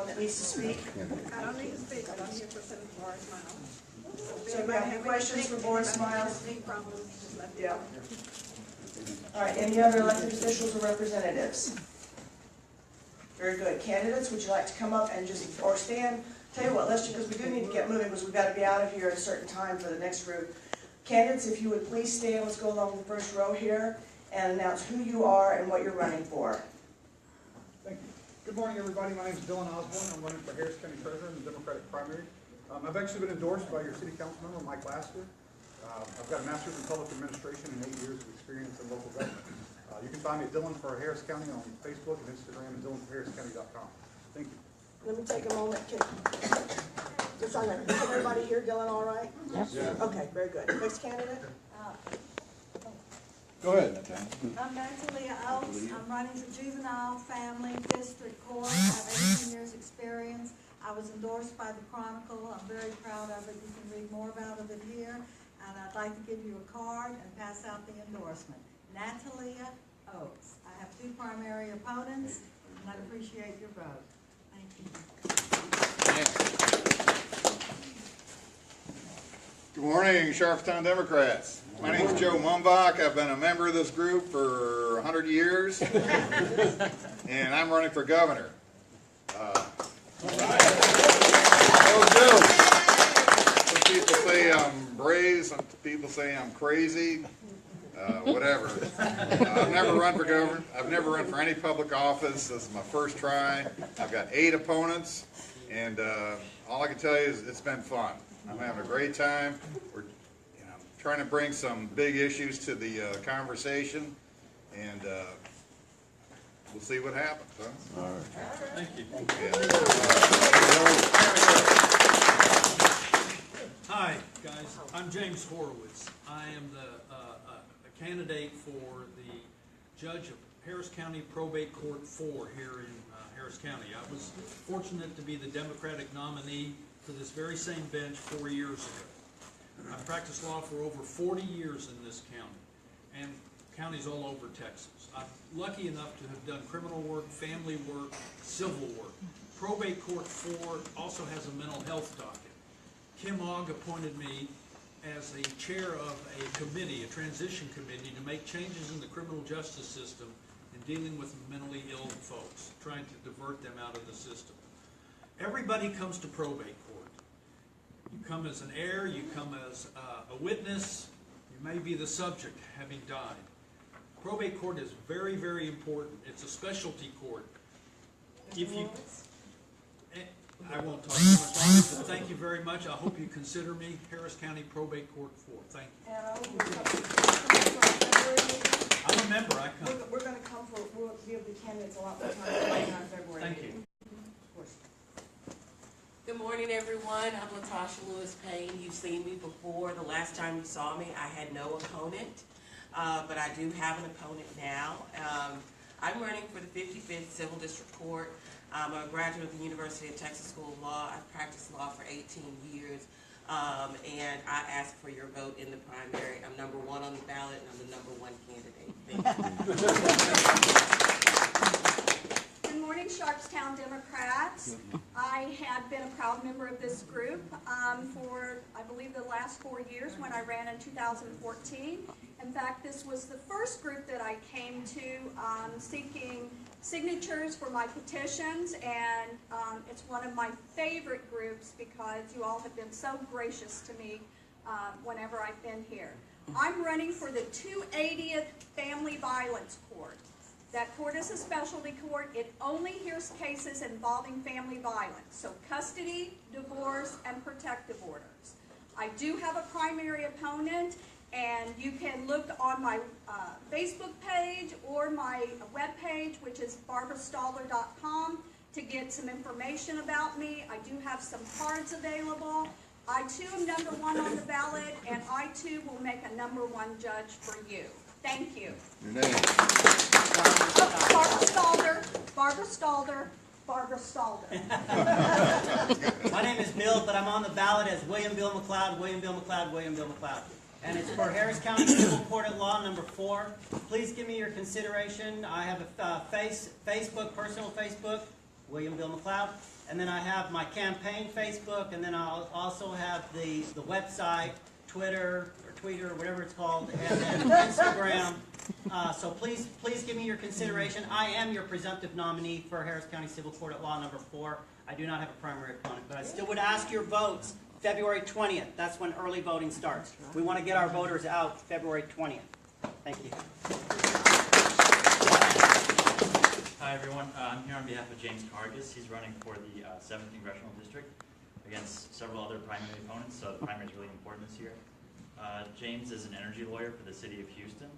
anyone that needs to speak? I don't need to speak, but I'm here for Senator Boris Miles. So if you have any questions for Boris Miles? Yeah. All right, any other elected officials or representatives? Very good. Candidates, would you like to come up and just, or stand? Tell you what, let's, because we do need to get moving, because we've got to be out of here at a certain time for the next group. Candidates, if you would please stand, let's go along the first row here and announce who you are and what you're running for. Thank you. Good morning, everybody. My name is Dylan Osborne. I'm running for Harris County Treasurer in the Democratic primary. I've actually been endorsed by your city council member, Mike Lasker. I've got a master's in public administration and 8 years of experience in local government. You can find me at Dylan for Harris County on Facebook and Instagram and DylanForHarrisCounty.com. Thank you. Let me take a moment. Just on that. Is everybody here, Dylan, all right? Yes. Yeah. Okay, very good. Next candidate? Go ahead, Natalia. I'm Natalia Oaks. I'm running for Juvenile Family District Court. I have 18 years experience. I was endorsed by the Chronicle. I'm very proud of it. You can read more about it here. And I'd like to give you a card and pass out the endorsement. Natalia Oaks. I have 2 primary opponents, and I'd appreciate your vote. Thank you. Good morning, Sharpstown Democrats. My name is Joe Mumbach. I've been a member of this group for 100 years, and I'm running for governor. Some people say I'm brave, some people say I'm crazy, whatever. I've never run for governor. I've never run for any public office. This is my first try. I've got 8 opponents, and all I can tell you is it's been fun. I'm having a great time. We're trying to bring some big issues to the conversation, and we'll see what happens. Huh? All right. Thank you. Hi, guys. I'm James Horowitz. I am a candidate for the judge of Harris County Probate Court 4 here in Harris County. I was fortunate to be the Democratic nominee for this very same bench 4 years ago. I've practiced law for over 40 years in this county and counties all over Texas. I'm lucky enough to have done criminal work, family work, civil work. Probate Court 4 also has a mental health docket. Kim Ogg appointed me as a chair of a committee, a transition committee, to make changes in the criminal justice system in dealing with mentally ill folks, trying to divert them out of the system. Everybody comes to probate court. You come as an heir, you come as a witness, you may be the subject having died. Probate court is very, very important. It's a specialty court. If you, I won't talk too much longer, but thank you very much. I hope you consider me Harris County Probate Court 4. Thank you. I'm a member. I come. We're going to come for, we'll give the candidates a lot more time on February. Thank you. Good morning, everyone. I'm Latasha Lewis Payne. You've seen me before. The last time you saw me, I had no opponent, but I do have an opponent now. I'm running for the 55th Civil District Court. I'm a graduate of the University of Texas School of Law. I've practiced law for 18 years, and I ask for your vote in the primary. I'm number 1 on the ballot, and I'm the number 1 candidate. Thank you. Good morning, Sharpstown Democrats. I had been a proud member of this group for, I believe, the last 4 years when I ran in 2014. In fact, this was the first group that I came to seeking signatures for my petitions, and it's one of my favorite groups because you all have been so gracious to me whenever I've been here. I'm running for the 280th Family Violence Court. That court is a specialty court. It only hears cases involving family violence, so custody, divorce, and protective orders. I do have a primary opponent, and you can look on my Facebook page or my webpage, which is barbarastalder.com, to get some information about me. I do have some cards available. I too am number 1 on the ballot, and I too will make a number 1 judge for you. Thank you. Your name? Barbara Stalder, Barbara Stalder, Barbara Stalder. My name is Bill, but I'm on the ballot as William Bill McLeod, William Bill McLeod, William Bill McLeod. And it's for Harris County Civil Court at Law number 4. Please give me your consideration. I have a personal Facebook, William Bill McLeod. And then I have my campaign Facebook, and then I'll also have the website, Twitter, or Tweeter, whatever it's called, and then Instagram. So please give me your consideration. I am your presumptive nominee for Harris County Civil Court at Law number 4. I do not have a primary opponent, but I still would ask your votes February 20th. That's when early voting starts. We want to get our voters out February 20th. Thank you. Hi everyone, I'm here on behalf of James Cargus. He's running for the 7th Congressional District against several other primary opponents, so the primary is really important this year. James is an energy lawyer for the city of Houston.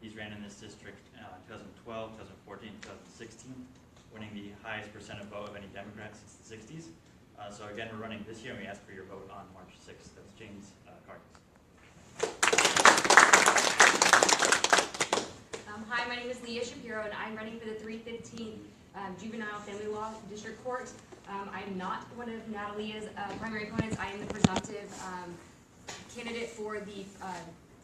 He's ran in this district in 2012, 2014, 2016, winning the highest percent of vote of any Democrat since the 60s. So again, we're running this year, and we ask for your vote on March 6th. That's James Cargus. Hi, my name is Leah Shapiro, and I'm running for the 315th Juvenile Family Law District Court. I'm not one of Natalia's primary opponents. I am the presumptive candidate for the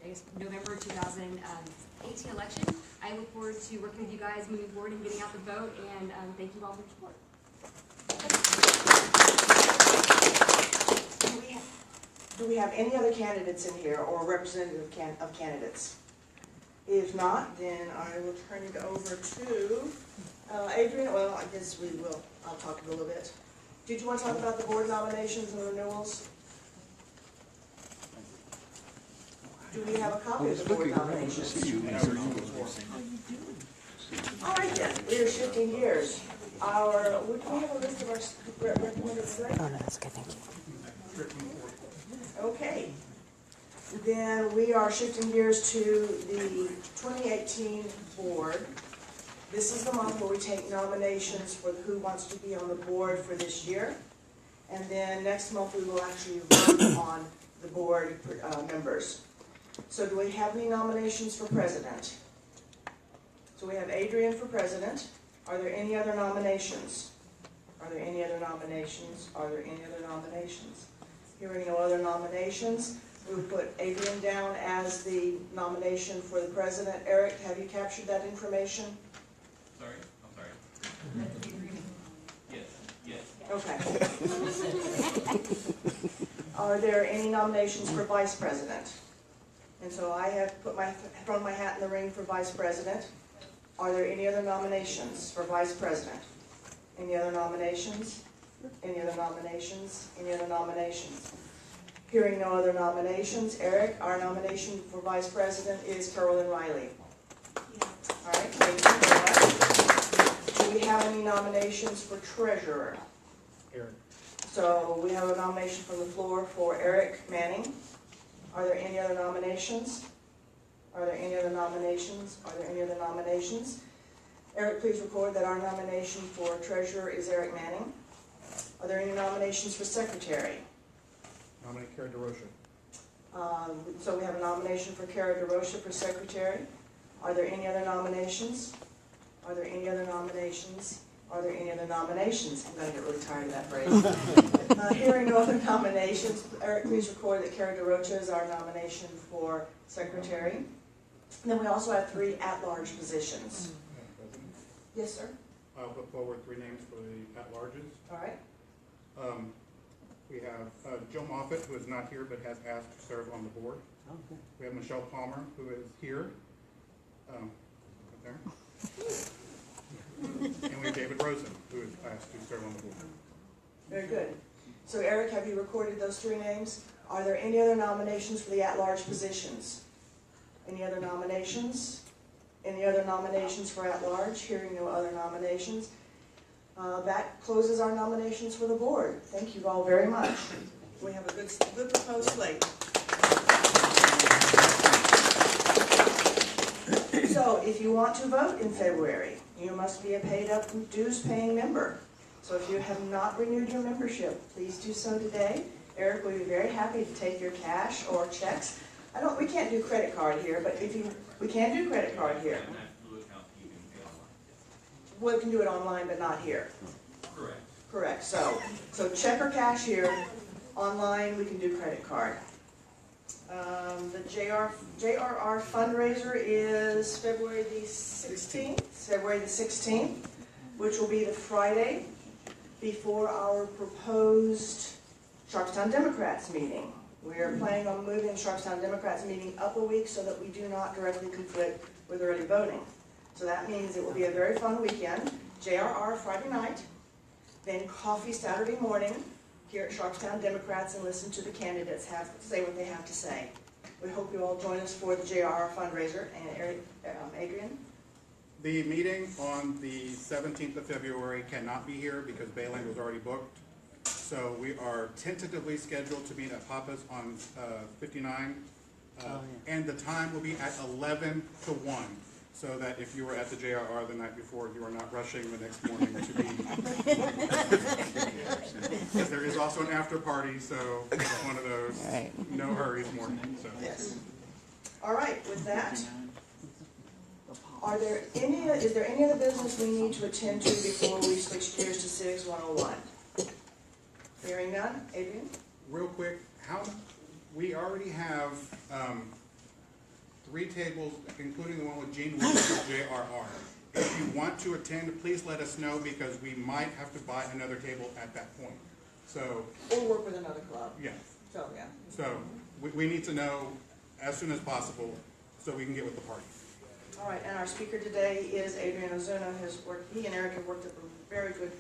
I guess November 2018 election. I look forward to working with you guys moving forward and getting out the vote, and thank you all for your support. Do we have any other candidates in here or representative of candidates? If not, then I will turn it over to Adrian. Well, I guess we will. I'll talk a little bit. Did you want to talk about the board nominations and renewals? Do we have a copy of the board nominations? All right then, we are shifting gears. Do we have a list of our recommended slate? Oh, no, that's okay, thank you. Okay. Then we are shifting gears to the 2018 board. This is the month where we take nominations for who wants to be on the board for this year. And then next month we will actually vote on the board members. So do we have any nominations for president? So we have Adrian for president. Are there any other nominations? Are there any other nominations? Are there any other nominations? Hearing no other nominations, we would put Adrian down as the nomination for the president. Eric, have you captured that information? Sorry? I'm sorry. Yes. Okay. Are there any nominations for vice president? And so I have thrown my hat in the ring for vice president. Are there any other nominations for vice president? Any other nominations? Any other nominations? Any other nominations? Hearing no other nominations, Eric, our nomination for vice president is Carolyn Riley. All right, thank you very much. Do we have any nominations for treasurer? Eric. So we have a nomination from the floor for Eric Manning. Are there any other nominations? Are there any other nominations? Are there any other nominations? Eric, please record that our nomination for treasurer is Eric Manning. Are there any nominations for secretary? Nominate Kara DeRocha. So we have a nomination for Kara DeRocha for secretary. Are there any other nominations? Are there any other nominations? Are there any other nominations? I'm going to get really tired of that phrase. Hearing no other nominations, Eric, please record that Kara DeRocha is our nomination for secretary. And then we also have 3 at-large positions. Yes, sir. I'll put forward 3 names for the at-larges. All right. We have Joe Moffitt, who is not here but has asked to serve on the board. Okay. We have Michelle Palmer, who is here. Right there. And we have David Rosen, who is asked to serve on the board. Very good. So Eric, have you recorded those 3 names? Are there any other nominations for the at-large positions? Any other nominations? Any other nominations for at-large? Hearing no other nominations. That closes our nominations for the board. Thank you all very much. We have a good proposed slate. So if you want to vote in February, you must be a paid-up dues-paying member. So if you have not renewed your membership, please do so today. Eric will be very happy to take your cash or checks. We can't do credit card here, but we can do credit card here. We can do it online, but not here. Correct. Correct. So check or cash here. Online, we can do credit card. The JRR fundraiser is February the 16th. February the 16th, which will be the Friday before our proposed Sharpstown Democrats meeting. We are planning on moving Sharpstown Democrats meeting up a week so that we do not directly conflict with early voting. So that means it will be a very fun weekend. JRR Friday night, then coffee Saturday morning here at Sharpstown Democrats and listen to the candidates say what they have to say. We hope you all join us for the JRR fundraiser. And Adrian? The meeting on the 17th of February cannot be here because Bayland was already booked. So we are tentatively scheduled to meet at Papa's on 59. And the time will be at 11 to 1. So that if you were at the JRR the night before, you are not rushing the next morning to be. Because there is also an after party, so it's one of those no hurries morning. So. Yes. All right, with that, is there any other business we need to attend to before we switch gears to Civics 101? Hearing none, Adrian? Real quick, we already have 3 tables, including the one with Gene Wilson for JRR. If you want to attend, please let us know because we might have to buy another table at that point. So. Or work with another club. Yeah. So, yeah. So we need to know as soon as possible so we can get with the party. All right, and our speaker today is Adrian Ozuna. He and Eric have worked up a very good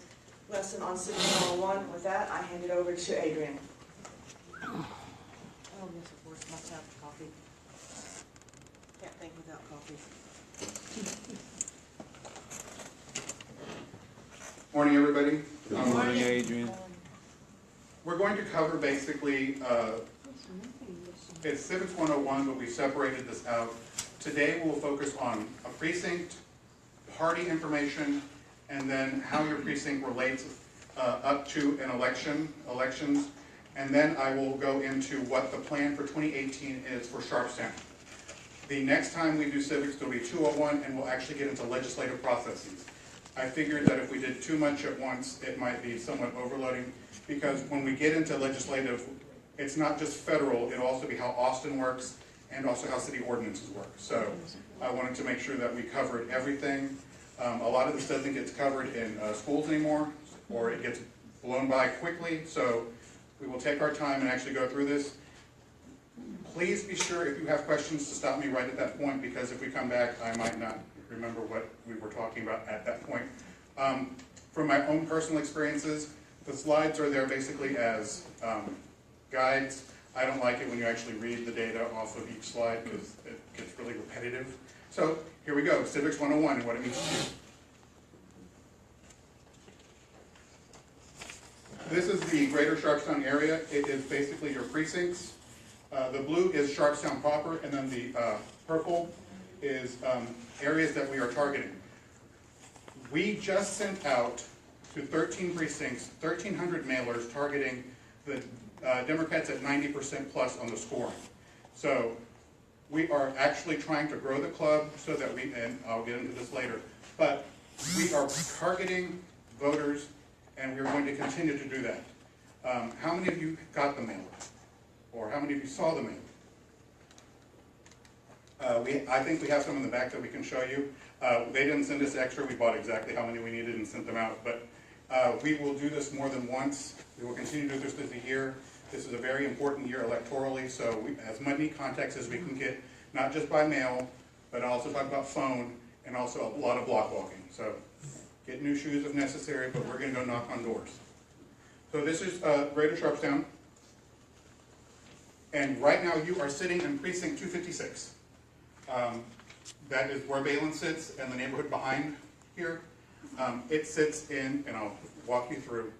lesson on Civics 101. With that, I hand it over to Adrian. Oh, yes, of course, must have coffee. Can't think without coffee. Morning, everybody. Good morning, Adrian. We're going to cover basically, it's Civics 101, but we separated this out. Today we'll focus on a precinct, party information, and then how your precinct relates up to an elections, and then I will go into what the plan for 2018 is for Sharpstown. The next time we do civics, it'll be 201, and we'll actually get into legislative processes. I figured that if we did too much at once, it might be somewhat overloading, because when we get into legislative, it's not just federal, it'll also be how Austin works, and also how city ordinances work. So I wanted to make sure that we covered everything. A lot of this doesn't get covered in schools anymore, or it gets blown by quickly, so we will take our time and actually go through this. Please be sure if you have questions to stop me right at that point, because if we come back, I might not remember what we were talking about at that point. From my own personal experiences, the slides are there basically as guides. I don't like it when you actually read the data off of each slide because it gets really repetitive. So here we go, Civics 101 and what it means to you. This is the greater Sharpstown area. It is basically your precincts. The blue is Sharpstown proper, and then the purple is areas that we are targeting. We just sent out to 13 precincts, 1,300 mailers targeting the Democrats at 90% plus on the scoring. So we are actually trying to grow the club so that we, and I'll get into this later, but we are targeting voters and we're going to continue to do that. How many of you got the mailer? Or how many of you saw the mailer? I think we have some in the back that we can show you. They didn't send us extra. We bought exactly how many we needed and sent them out. But we will do this more than once. We will continue to do this through the year. This is a very important year electorally, so as many contacts as we can get, not just by mail, but also talk about phone, and also a lot of block walking. So get new shoes if necessary, but we're going to go knock on doors. So this is Greater Sharpstown. And right now you are sitting in precinct 256. That is where Bayland sits and the neighborhood behind here. It sits in, and I'll walk you through,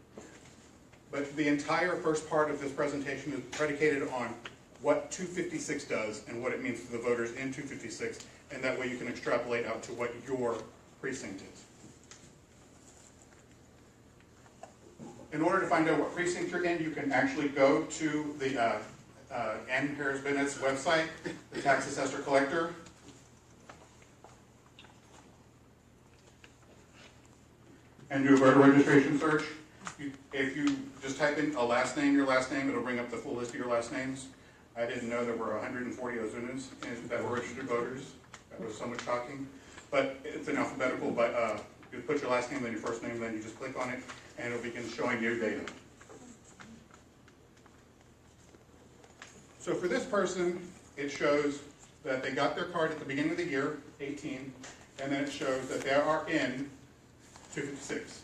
but the entire first part of this presentation is predicated on what 256 does and what it means to the voters in 256, and that way you can extrapolate out to what your precinct is. In order to find out what precinct you're in, you can actually go to the Ann Harris Bennett's website, the tax assessor collector. And do a voter registration search. If you just type in your last name, it'll bring up the full list of your last names. I didn't know there were 140 Ozunas that were registered voters. That was somewhat shocking. But it's an alphabetical, but you put your last name, then your first name, then you just click on it. and it'll begin showing new data. So for this person, it shows that they got their card at the beginning of the year, 18, and then it shows that they are in 256.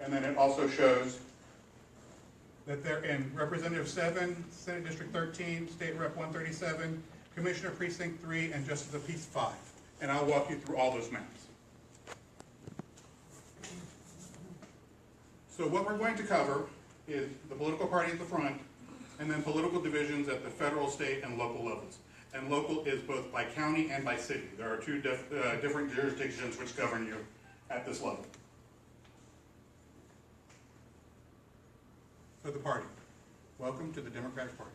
And then it also shows that they're in Representative 7, Senate District 13, State Rep 137, Commissioner Precinct 3, and Justice of Peace 5. And I'll walk you through all those maps. So what we're going to cover is the political party at the front, and then political divisions at the federal, state, and local levels. And local is both by county and by city. There are two different jurisdictions which govern you at this level. So the party. Welcome to the Democratic Party.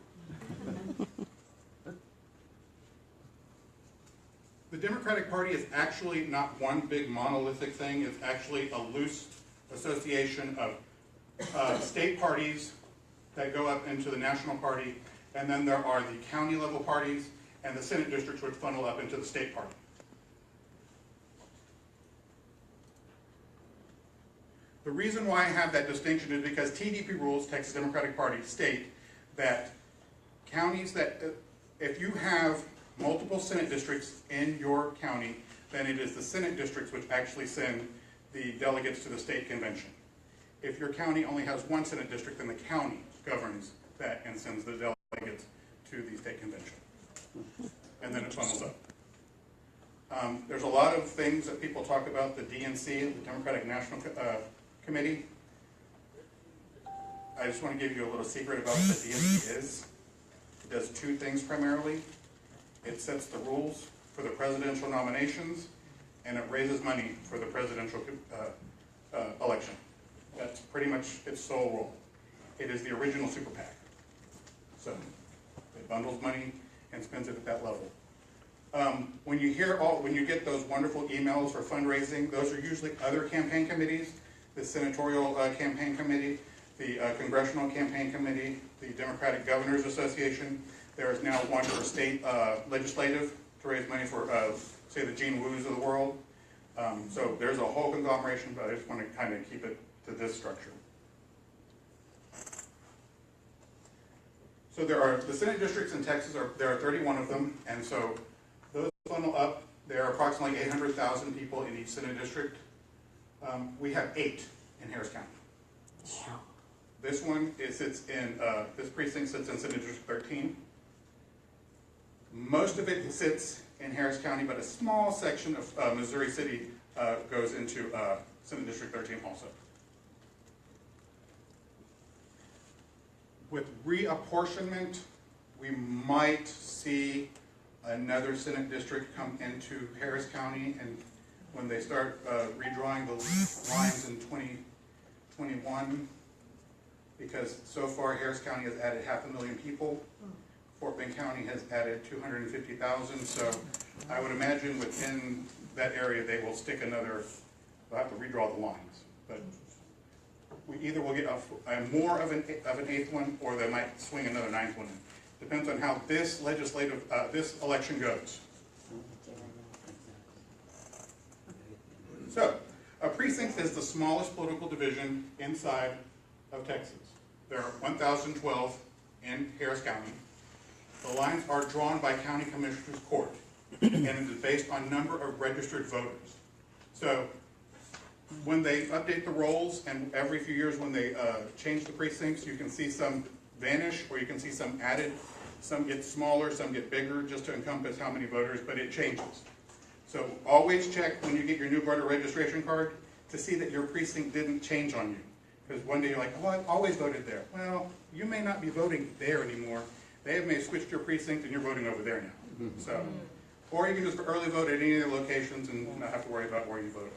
The Democratic Party is actually not one big monolithic thing. It's actually a loose association of state parties that go up into the national party, and then there are the county level parties and the Senate districts which funnel up into the state party. The reason why I have that distinction is because TDP rules, Texas Democratic Party, state that counties that, if you have multiple Senate districts in your county, then it is the Senate districts which actually send the delegates to the state convention. If your county only has one Senate district, then the county governs that and sends the delegates to the state convention. And then it funnels up. There's a lot of things that people talk about, the DNC, the Democratic National Committee. I just want to give you a little secret about what the DNC is. It does two things primarily. It sets the rules for the presidential nominations, and it raises money for the presidential election. That's pretty much its sole role. It is the original super PAC. So it bundles money and spends it at that level. When you get those wonderful emails for fundraising, those are usually other campaign committees, the Senatorial Campaign Committee, the Congressional Campaign Committee, the Democratic Governors Association. There is now one for state legislative to raise money for, say, the Gene Woos of the world. So there's a whole conglomeration, but I just want to kind of keep it to this structure. So there are the Senate districts in Texas, there are 31 of them, and so those funnel up. There are approximately 800,000 people in each Senate district. We have 8 in Harris County. This one sits in, this precinct sits in Senate District 13. Most of it sits in Harris County, but a small section of Missouri City goes into Senate District 13 also. With reapportionment, we might see another Senate district come into Harris County, and when they start redrawing the lines in 2021, because so far Harris County has added 500,000 people. Fort Bend County has added 250,000, so I would imagine within that area they will stick another, they'll have to redraw the lines. But we either will get more of an 8th one, or they might swing another 9th one. Depends on how this legislative, this election goes. So, a precinct is the smallest political division inside of Texas. There are 1,012 in Harris County. The lines are drawn by County Commissioner's Court, and it is based on number of registered voters. So, when they update the rolls, and every few years when they change the precincts, you can see some vanish, or you can see some added. Some get smaller, some get bigger, just to encompass how many voters, but it changes. So always check when you get your new voter registration card to see that your precinct didn't change on you. Because one day you're like, oh, I've always voted there. Well, you may not be voting there anymore. They may have switched your precinct and you're voting over there now. So, or you can just early vote at any of the locations and not have to worry about where you voted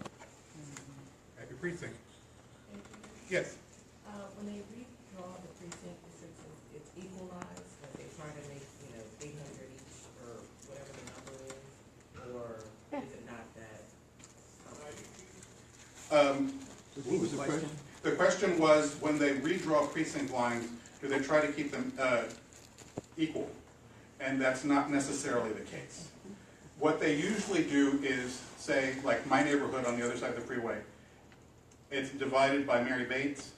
at your precinct. Yes? When they redraw the precinct, it's equalized, but they try to make, 800 each, or whatever the number is, or is it not that? What was the question? The question was, when they redraw precinct lines, do they try to keep them equal? And that's not necessarily the case. What they usually do is say, like my neighborhood on the other side of the freeway, it's divided by Mary Bates.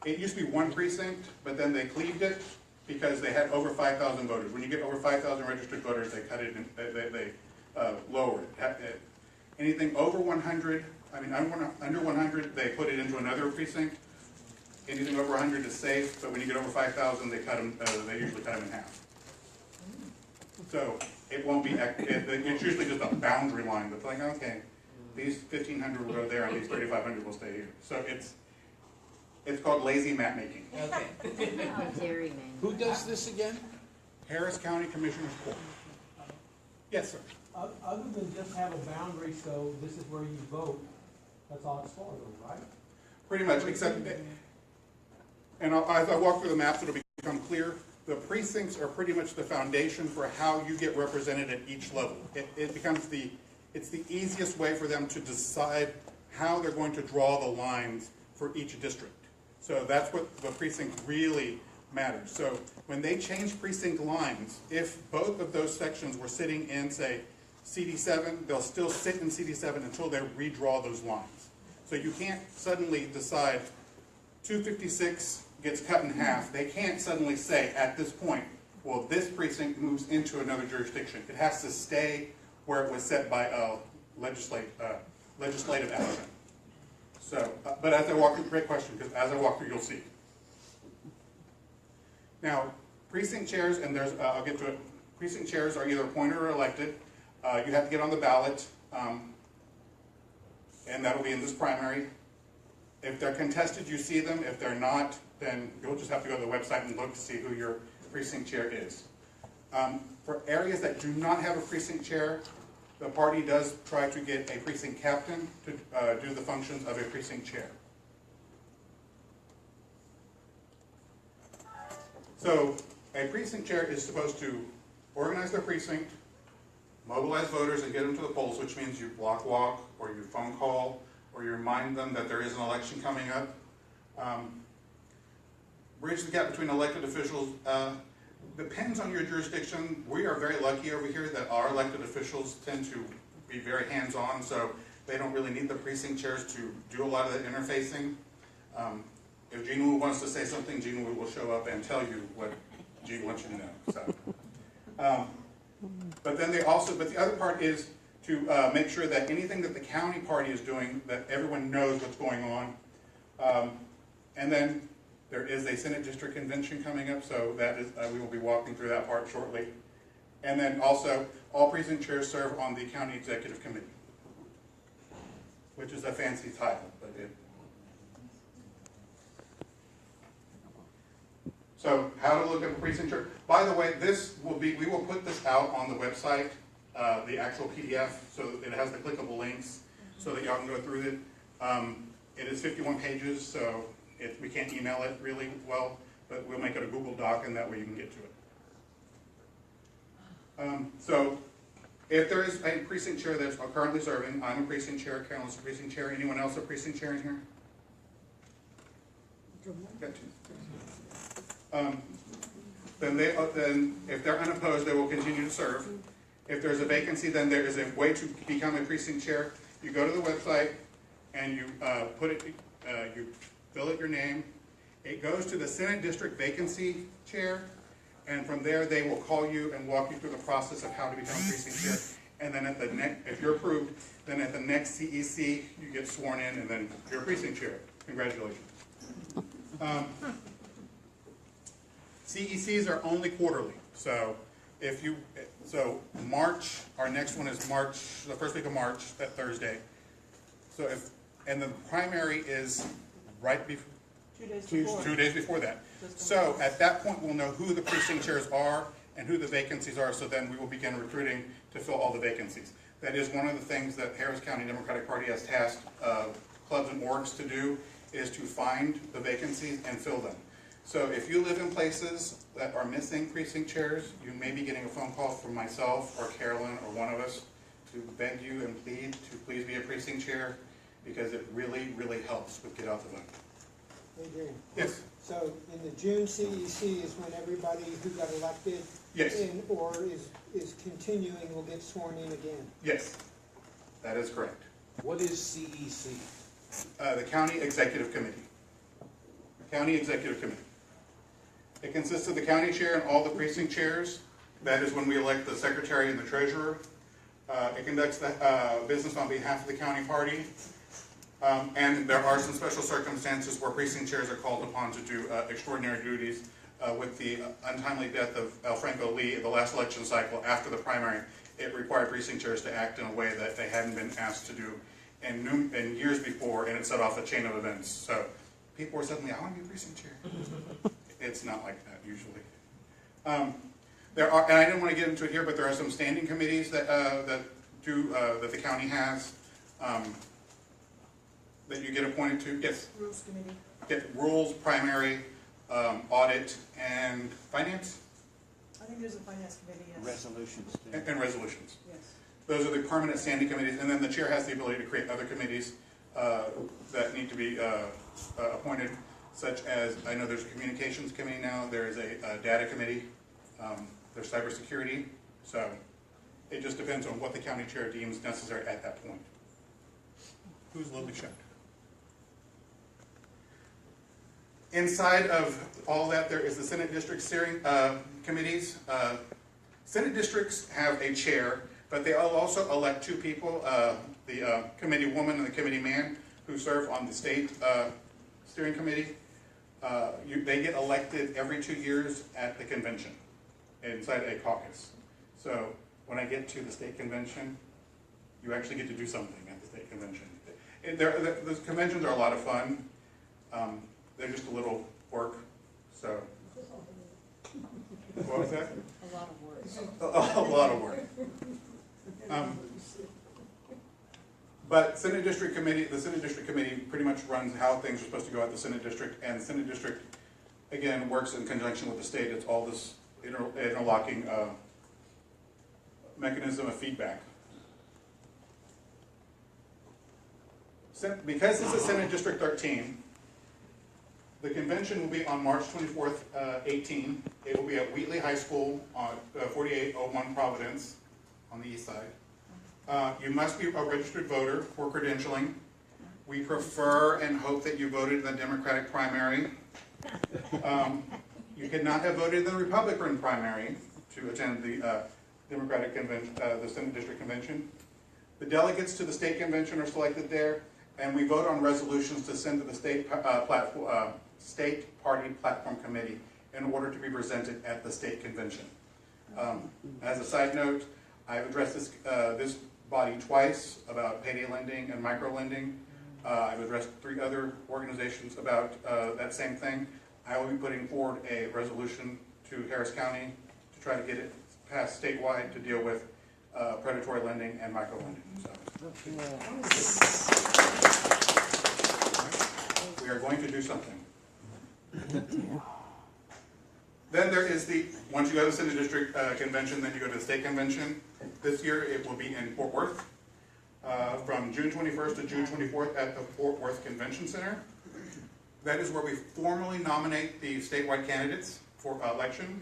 It used to be one precinct, but then they cleaved it because they had over 5,000 voters. When you get over 5,000 registered voters, they cut it, they lower it. Anything over 100, under 100, they put it into another precinct. Anything over 100 is safe, but when you get over 5,000, they cut them. They usually cut them in half. So it won't be. It's usually just a boundary line. But like, okay, these 1,500 will go there, and these 3,500 will stay here. So it's called lazy map making. Jerry, man. Who does this again? Harris County Commissioner's Court. Yes, sir. Other than just have a boundary, so this is where you vote, that's all it's for, though, right? Pretty much, except, and as I walk through the maps, it'll become clear. The precincts are pretty much the foundation for how you get represented at each level. It becomes it's the easiest way for them to decide how they're going to draw the lines for each district. So that's what the precinct really matters. So when they change precinct lines, if both of those sections were sitting in, say, CD7, they'll still sit in CD7 until they redraw those lines. So you can't suddenly decide 256 gets cut in half. They can't suddenly say at this point, well, this precinct moves into another jurisdiction. It has to stay where it was set by legislative action. So, but as I walk through, great question, because as I walk through, you'll see. Now, precinct chairs, and there's, I'll get to it. Precinct chairs are either appointed or elected. You have to get on the ballot, and that'll be in this primary. If they're contested, you see them. If they're not, then you'll just have to go to the website and look to see who your precinct chair is. For areas that do not have a precinct chair, the party does try to get a precinct captain to do the functions of a precinct chair. So a precinct chair is supposed to organize their precinct, mobilize voters and get them to the polls, which means you block walk or you phone call or you remind them that there is an election coming up. Bridge the gap between elected officials. Depends on your jurisdiction. We are very lucky over here that our elected officials tend to be very hands-on, so they don't really need the precinct chairs to do a lot of the interfacing. If Gina Wu wants to say something, Gina Wu will show up and tell you what Gina wants you to know. So, but then the other part is to make sure that anything that the county party is doing, that everyone knows what's going on. And then there is a Senate District Convention coming up, so that is, we will be walking through that part shortly. And then also, all precinct chairs serve on the County Executive Committee, which is a fancy title, but it. So, how to look at the precinct chair. By the way, we will put this out on the website, the actual PDF, so it has the clickable links, so that y'all can go through it. It is 51 pages, so we can't email it really well, but we'll make it a Google Doc, and that way you can get to it. So, if there is a precinct chair that's currently serving, I'm a precinct chair, Carolyn's a precinct chair. Anyone else a precinct chair in here? Got two. Then if they're unopposed, they will continue to serve. If there's a vacancy, then there is a way to become a precinct chair. You go to the website and you you fill out your name. It goes to the Senate District Vacancy Chair, and from there they will call you and walk you through the process of how to become precinct chair. And then at the if you're approved, then at the next CEC you get sworn in, and then you're precinct chair. Congratulations. CECs are only quarterly, so March, our next one is March, the first week of March, that Thursday. So and the primary is right before 2 days before that. So at that point, we'll know who the precinct chairs are and who the vacancies are, so then we will begin recruiting to fill all the vacancies. That is one of the things that Harris County Democratic Party has tasked clubs and orgs to do, is to find the vacancies and fill them. So if you live in places that are missing precinct chairs, you may be getting a phone call from myself or Carolyn or one of us to beg you and plead to please be a precinct chair, because it really, really helps with get out the vote. Adrian. Yes. So in the June CEC is when everybody who got elected Yes. or is continuing will get sworn in again. Yes, that is correct. What is CEC? the County Executive Committee. County Executive Committee. It consists of the county chair and all the precinct chairs. That is when we elect the secretary and the treasurer. It conducts the business on behalf of the county party. And there are some special circumstances where precinct chairs are called upon to do extraordinary duties. With the untimely death of Al Franco Lee in the last election cycle after the primary, it required precinct chairs to act in a way that they hadn't been asked to do in years before, and it set off a chain of events. So people were suddenly, I want to be a precinct chair. It's not like that usually. There are, and I didn't want to get into it here, but there are some standing committees that that the county has that you get appointed to. Yes. Rules Committee. Get rules, primary, audit, and finance. I think there's a finance committee, yes. Resolutions. And resolutions. Yes. Those are the permanent standing committees, and then the chair has the ability to create other committees that need to be appointed, such as, I know there's a communications committee now, there is a data committee, there's cybersecurity, so it just depends on what the county chair deems necessary at that point. Who's Lily Shutt? Inside of all that, there is the Senate District Steering Committees. Senate districts have a chair, but they also elect two people, the committee woman and the committee man, who serve on the state steering committee. They get elected every 2 years at the convention, inside a caucus. So when I get to the state convention, you actually get to do something at the state convention. Those conventions are a lot of fun. They're just a little work, so. What was that? A lot of work. A lot of work. But the Senate District Committee pretty much runs how things are supposed to go at the Senate District, and the Senate District, again, works in conjunction with the state. It's all this interlocking mechanism of feedback. Because this is Senate District 13, the convention will be on March 24th, 18. It will be at Wheatley High School on 4801 Providence on the east side. You must be a registered voter for credentialing. We prefer and hope that you voted in the Democratic primary. You could not have voted in the Republican primary to attend the Democratic convention, the Senate District Convention. The delegates to the state convention are selected there, and we vote on resolutions to send to the state party platform committee in order to be presented at the state convention. As a side note, I've addressed this body twice about payday lending and micro lending. I've addressed 3 other organizations about that same thing. I will be putting forward a resolution to Harris County to try to get it passed statewide to deal with predatory lending and micro lending. So. We are going to do something. Then there is once you go to the Senate District Convention, then you go to the State Convention. This year it will be in Fort Worth from June 21st to June 24th at the Fort Worth Convention Center. That is where we formally nominate the statewide candidates for election.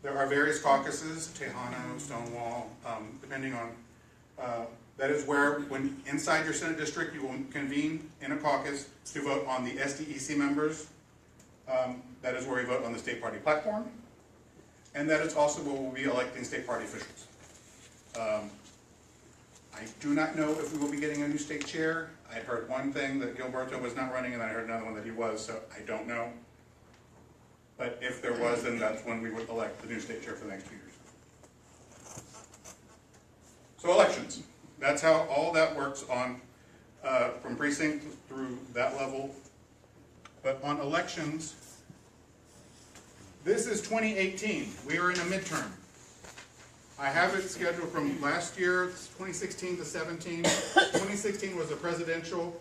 There are various caucuses, Tejano, Stonewall, depending on, that is where, when inside your Senate district, you will convene in a caucus to vote on the SDEC members. That is where we vote on the state party platform. And that is also where we'll be electing state party officials. I do not know if we will be getting a new state chair. I heard one thing that Gilberto was not running, and I heard another one that he was, so I don't know. But if there was, then that's when we would elect the new state chair for the next 2 years. So elections. That's how all that works on from precinct through that level. But on elections, this is 2018. We are in a midterm. I have it scheduled from last year, 2016 to 17. 2016 was a presidential.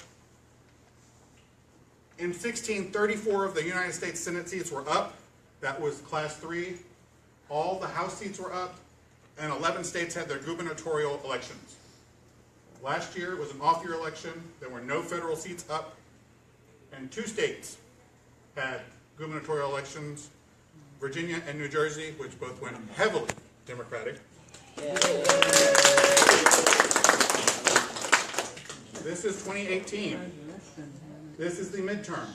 In 2016, 34 of the United States Senate seats were up. That was Class 3. All the House seats were up, and 11 states had their gubernatorial elections. Last year, it was an off-year election. There were no federal seats up, and 2 states had gubernatorial elections, Virginia and New Jersey, which both went heavily Democratic. This is 2018. This is the midterm.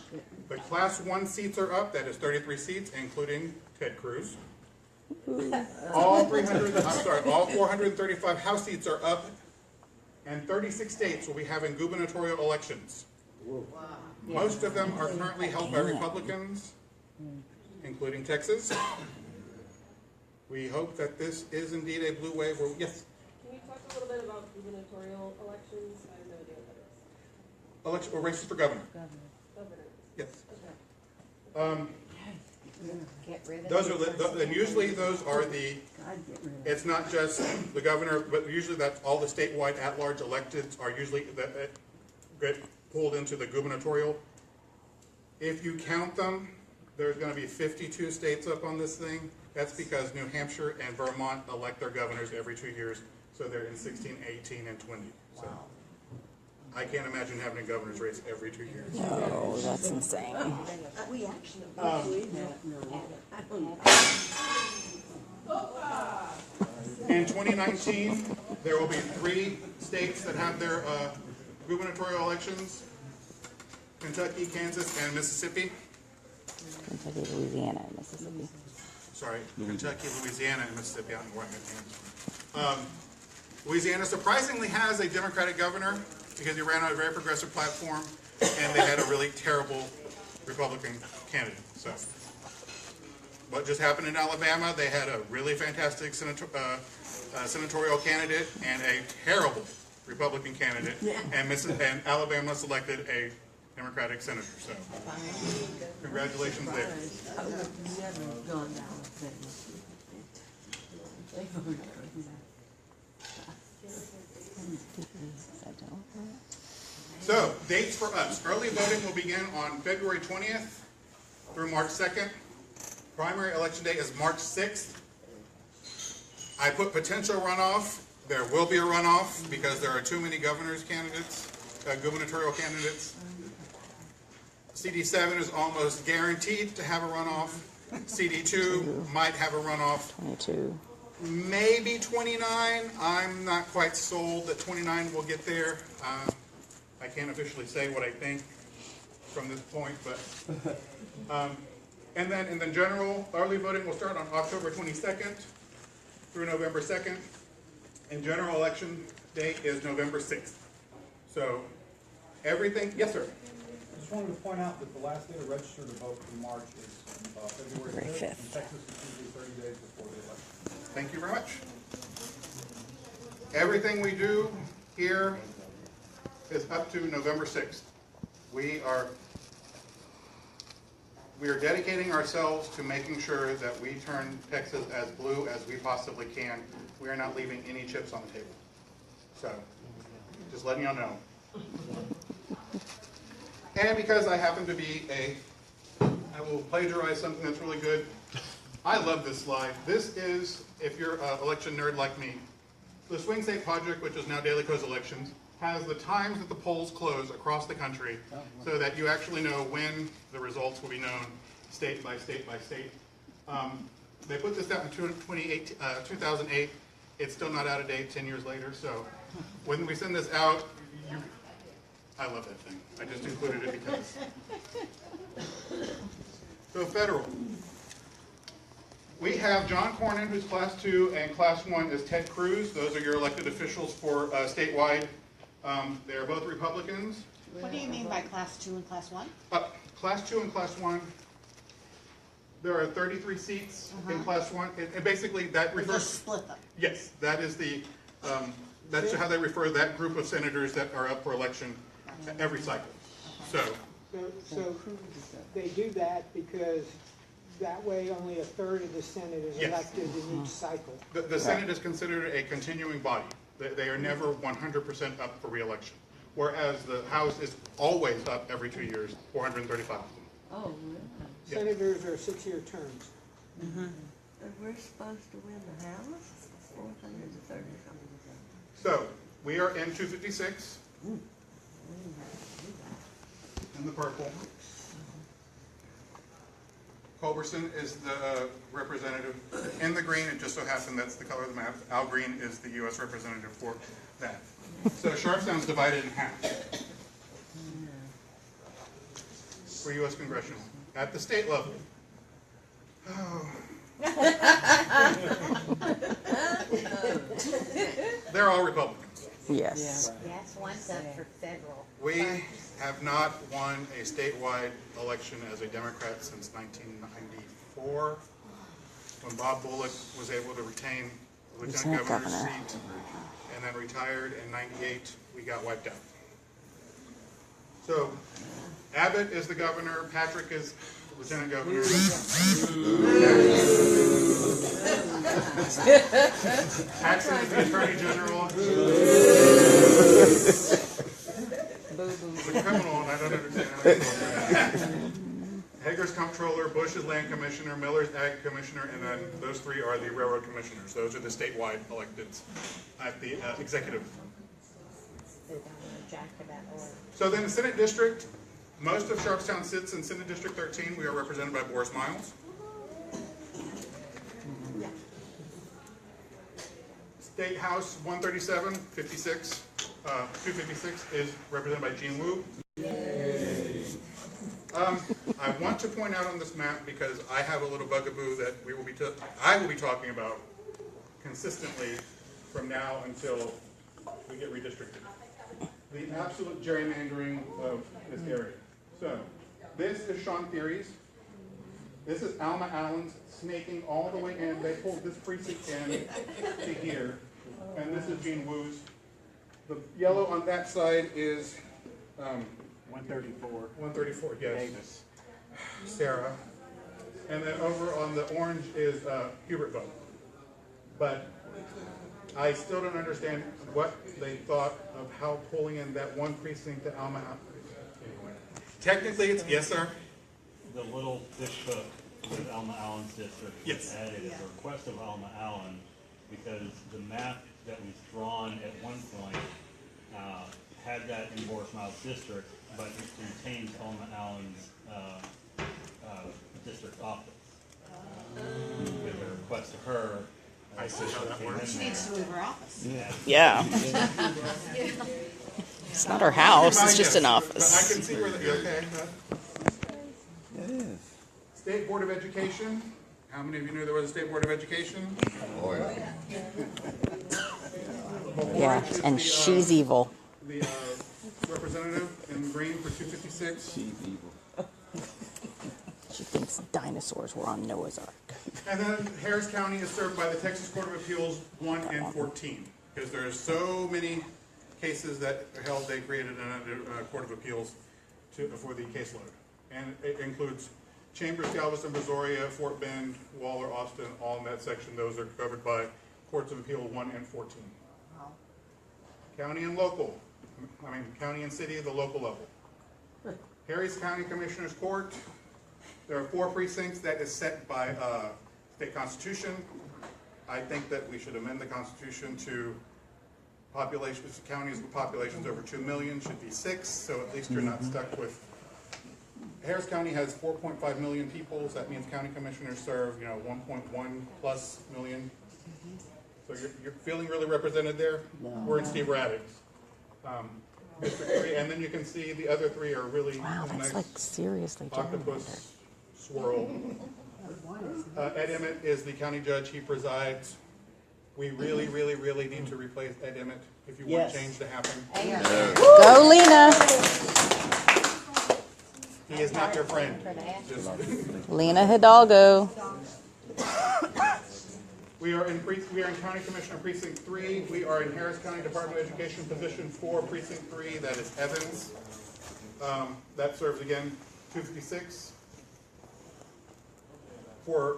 The Class 1 seats are up, that is 33 seats, including Ted Cruz. All 435 House seats are up, and 36 states will be having gubernatorial elections. Most of them are currently held by Republicans, including Texas. We hope that this is indeed a blue wave. Yes? Can you talk a little bit about gubernatorial elections? I have no idea what that is. Election or races for governor. Governor. Yes. Okay. Those are and usually those are the. It's not just the governor, but usually that's all the statewide at-large electeds are usually that get pulled into the gubernatorial. If you count them, there's going to be 52 states up on this thing. That's because New Hampshire and Vermont elect their governors every 2 years, so they're in 16, 18, and 20. So I can't imagine having a governor's race every 2 years. No, that's insane. We actually. In 2019, there will be 3 states that have their gubernatorial elections: Kentucky, Kansas, and Mississippi. Kentucky, Louisiana, and Mississippi. Sorry, Kentucky, Louisiana, and Mississippi. I don't know where I'm at. Louisiana surprisingly has a Democratic governor because he ran on a very progressive platform, and they had a really terrible Republican candidate. So, what just happened in Alabama? They had a really fantastic senatorial candidate and a terrible Republican candidate, and Alabama selected a Democratic senator. So, congratulations there. I would have never gone down with So, dates for us. Early voting will begin on February 20th through March 2nd. Primary election day is March 6th. I put potential runoff. There will be a runoff because there are too many gubernatorial candidates. CD7 is almost guaranteed to have a runoff. CD2 might have a runoff. 22. Maybe 29. I'm not quite sold that 29 will get there. I can't officially say what I think from this point, but and then general early voting will start on October 22nd through November 2nd, and general election date is November 6th. So everything, yes sir. I just wanted to point out that the last day to register to vote in March is February 5th. In Texas, it's usually 30 days before the election. Thank you very much. Everything we do here is up to November 6th. We are dedicating ourselves to making sure that we turn Texas as blue as we possibly can. We are not leaving any chips on the table. So, just letting y'all know. And because I happen to be I will plagiarize something that's really good. I love this slide. This is, if you're an election nerd like me, the Swing State Project, which is now Daily Kos Elections, has the times that the polls close across the country so that you actually know when the results will be known state by state by state. They put this out in 2008. It's still not out of date 10 years later. So when we send this out, I love that thing. I just included it because. So federal. We have John Cornyn, who's Class 2, and Class 1 is Ted Cruz. Those are your elected officials for statewide. They are both Republicans. What do you mean by Class 2 and Class 1? Class 2 and Class 1, there are 33 seats in Class 1. And basically that refers... Just split them. Yes, that is the, that's how they refer to that group of senators that are up for election every cycle. So they do that because that way only a third of the Senate is elected in each cycle. The Senate is considered a continuing body. They are never 100% up for re-election, whereas the House is always up every 2 years, 435 of them. Oh, really? Yeah. Senators are 6-year terms. But we're supposed to win the House? 430 something. So, we are in 256, in the purple. Culberson is the representative in the green. It just so happened that's the color of the map. Al Green is the U.S. representative for that. So Sharpstown's divided in half. for U.S. Congressional. At the state level. Oh. They're all Republicans. Yes. That's one's up for federal. We have not won a statewide election as a Democrat since 1994, when Bob Bullock was able to retain the lieutenant governor's seat and then retired in 98. We got wiped out. So Abbott is the governor, Patrick is lieutenant governor. Paxton is the attorney general. He's a criminal, and I don't understand how he's that. Hager's comptroller, Bush is land commissioner, Miller's ag commissioner, and then those three are the railroad commissioners. Those are the statewide electeds at the executive. So then the Senate district, most of Sharpstown sits in Senate District 13. We are represented by Boris Miles. State House 137, 56, 256 is represented by Jean Wu. I want to point out on this map, because I have a little bugaboo that I will be talking about consistently from now until we get redistricted. The absolute gerrymandering of this area. So, this is Sean Theory's. This is Alma Allen's snaking all the way in. They pulled this precinct in to here. And this is Jean Wu's. The yellow on that side is 134. 134, yes. Davis. Sarah. And then over on the orange is Hubert vote. But I still don't understand what they thought of how pulling in that one precinct to Alma. Anyway. Technically, it's yes, sir. The little fish hook with Alma Allen's district was added at the request of Alma Allen, because the map that was drawn at one point had that in Boris Miles' district, but it contained Alma Allen's district office. With a request to her. I see how that works. She needs to move her office. Yeah. It's not her house, it's just an office. I can see where you're okay. State Board of Education. How many of you knew there was a State Board of Education? Oh, yeah. Yeah, and she's evil. The representative in green for 256. She's evil. She thinks dinosaurs were on Noah's Ark. And then Harris County is served by the Texas Court of Appeals 1 and 14. Because there's so many cases that are held, they created a Court of Appeals for the caseload. And it includes Chambers, Galveston, Brazoria, Fort Bend, Waller, Austin, all in that section. Those are covered by Courts of Appeal 1 and 14. Wow. County and local. County and city at the local level. Harris County Commissioners Court. There are 4 precincts that is set by state constitution. I think that we should amend the constitution to populations, counties with populations over 2 million should be 6, so at least you're not stuck with. Harris County has 4.5 million people, so that means county commissioners serve, 1.1 plus million. So you're feeling really represented there? No. We're in Steve Raddick's. District 3, and then you can see the other 3 are really that's nice, like seriously octopus swirl. Ed Emmett is the county judge. He presides. We really, really, really need to replace Ed Emmett if you want change to happen. Go, Lena. He is not your friend. Lena Hidalgo. We are in County Commissioner Precinct 3. We are in Harris County Department of Education Position 4, Precinct 3. That is Evans. That serves again 256. For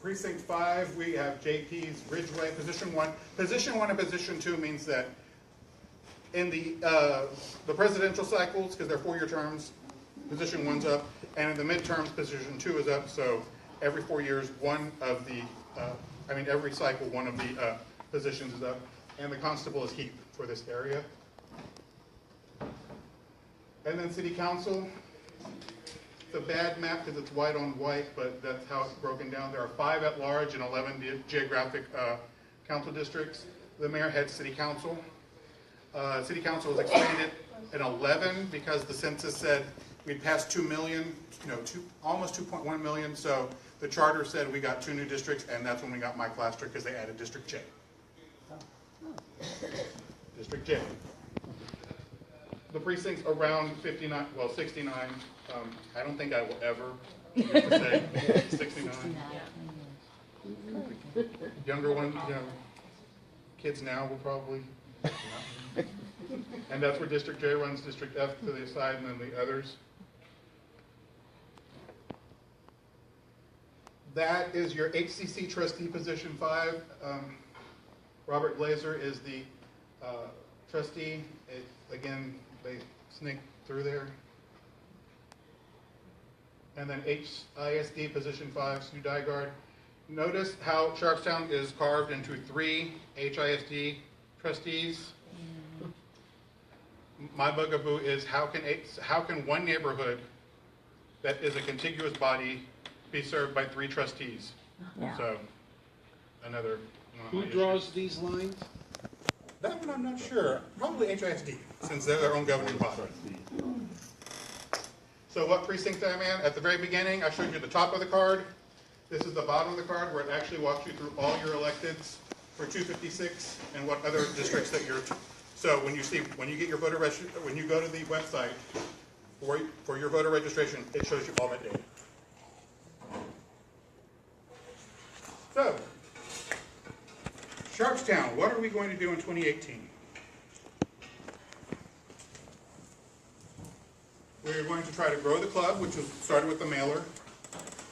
Precinct 5, we have JP's Ridgeway, Position 1. Position 1 and Position 2 means that in the presidential cycles, because they're 4-year terms, Position 1's up, and in the midterms, Position 2 is up. So every 4 years, every cycle, one of the positions is up, and the constable is Heath for this area. And then City Council. It's a bad map because it's white on white, but that's how it's broken down. There are 5 at large and 11 geographic council districts. The mayor heads City Council. City Council was expanded in 11 because the census said we'd passed 2 million, almost 2.1 million, so the charter said we got 2 new districts, and that's when we got Mike Laster, because they added District J. District J. The precinct's around 59, well, 69. I don't think I will ever use to say 69. Younger ones, kids now will probably. And that's where District J runs, District F to the side, and then the others. That is your HCC trustee position 5. Robert Glazer is the trustee. Again, they sneak through there. And then HISD position 5, Sue Dygard. Notice how Sharpstown is carved into 3 HISD trustees. My bugaboo is how can one neighborhood that is a contiguous body be served by 3 trustees? Yeah. So another one of my Who draws these lines? That one I'm not sure. Probably HISD, since they're their own governing body. So what precinct I'm in? At the very beginning, I showed you the top of the card. This is the bottom of the card where it actually walks you through all your electeds for 256 and what other districts that you're. So when you get your voter when you go to the website for your voter registration, it shows you all that data. So, Sharpstown, what are we going to do in 2018? We're going to try to grow the club, which was started with the mailer.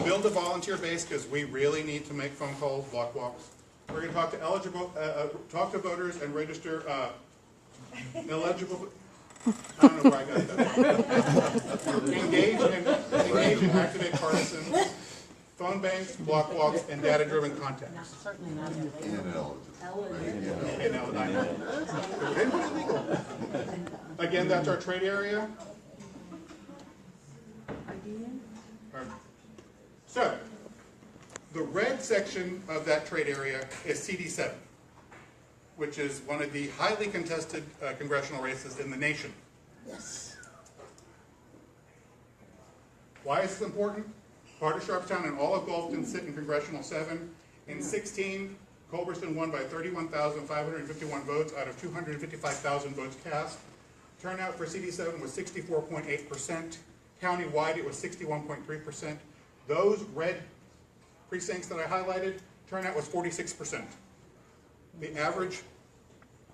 Build a volunteer base because we really need to make phone calls, block walks. We're going to talk to talk to voters and register eligible. I don't know where I got that. Engage and activate partisans. Phone banks, block walks, and data-driven contacts. Certainly not Again, that's our trade area. So, the red section of that trade area is CD7, which is one of the highly contested congressional races in the nation. Yes. Why is this important? Part of Sharpstown and all of Gulfton sit in Congressional 7. In 16, Culberson won by 31,551 votes out of 255,000 votes cast. Turnout for CD7 was 64.8%. Countywide, it was 61.3%. Those red precincts that I highlighted, turnout was 46%. The average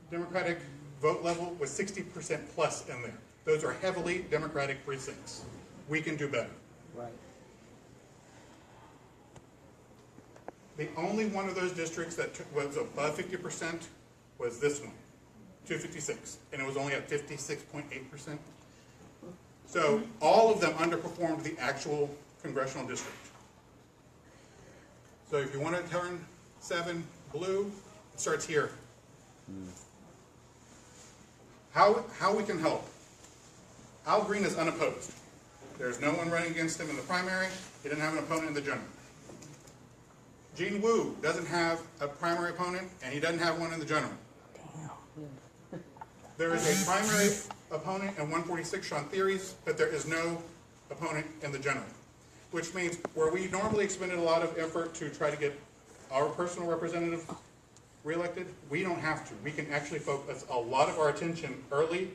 Democratic vote level was 60% plus in there. Those are heavily Democratic precincts. We can do better. Right. The only one of those districts that was above 50% was this one, 256, and it was only at 56.8%. So all of them underperformed the actual congressional district. So if you want to turn 7 blue, it starts here. How we can help? Al Green is unopposed. There's no one running against him in the primary. He didn't have an opponent in the general. Gene Wu doesn't have a primary opponent, and he doesn't have one in the general. There is a primary opponent in 146, Sean Theories, but there is no opponent in the general. Which means where we normally expended a lot of effort to try to get our personal representative reelected, we don't have to. We can actually focus a lot of our attention early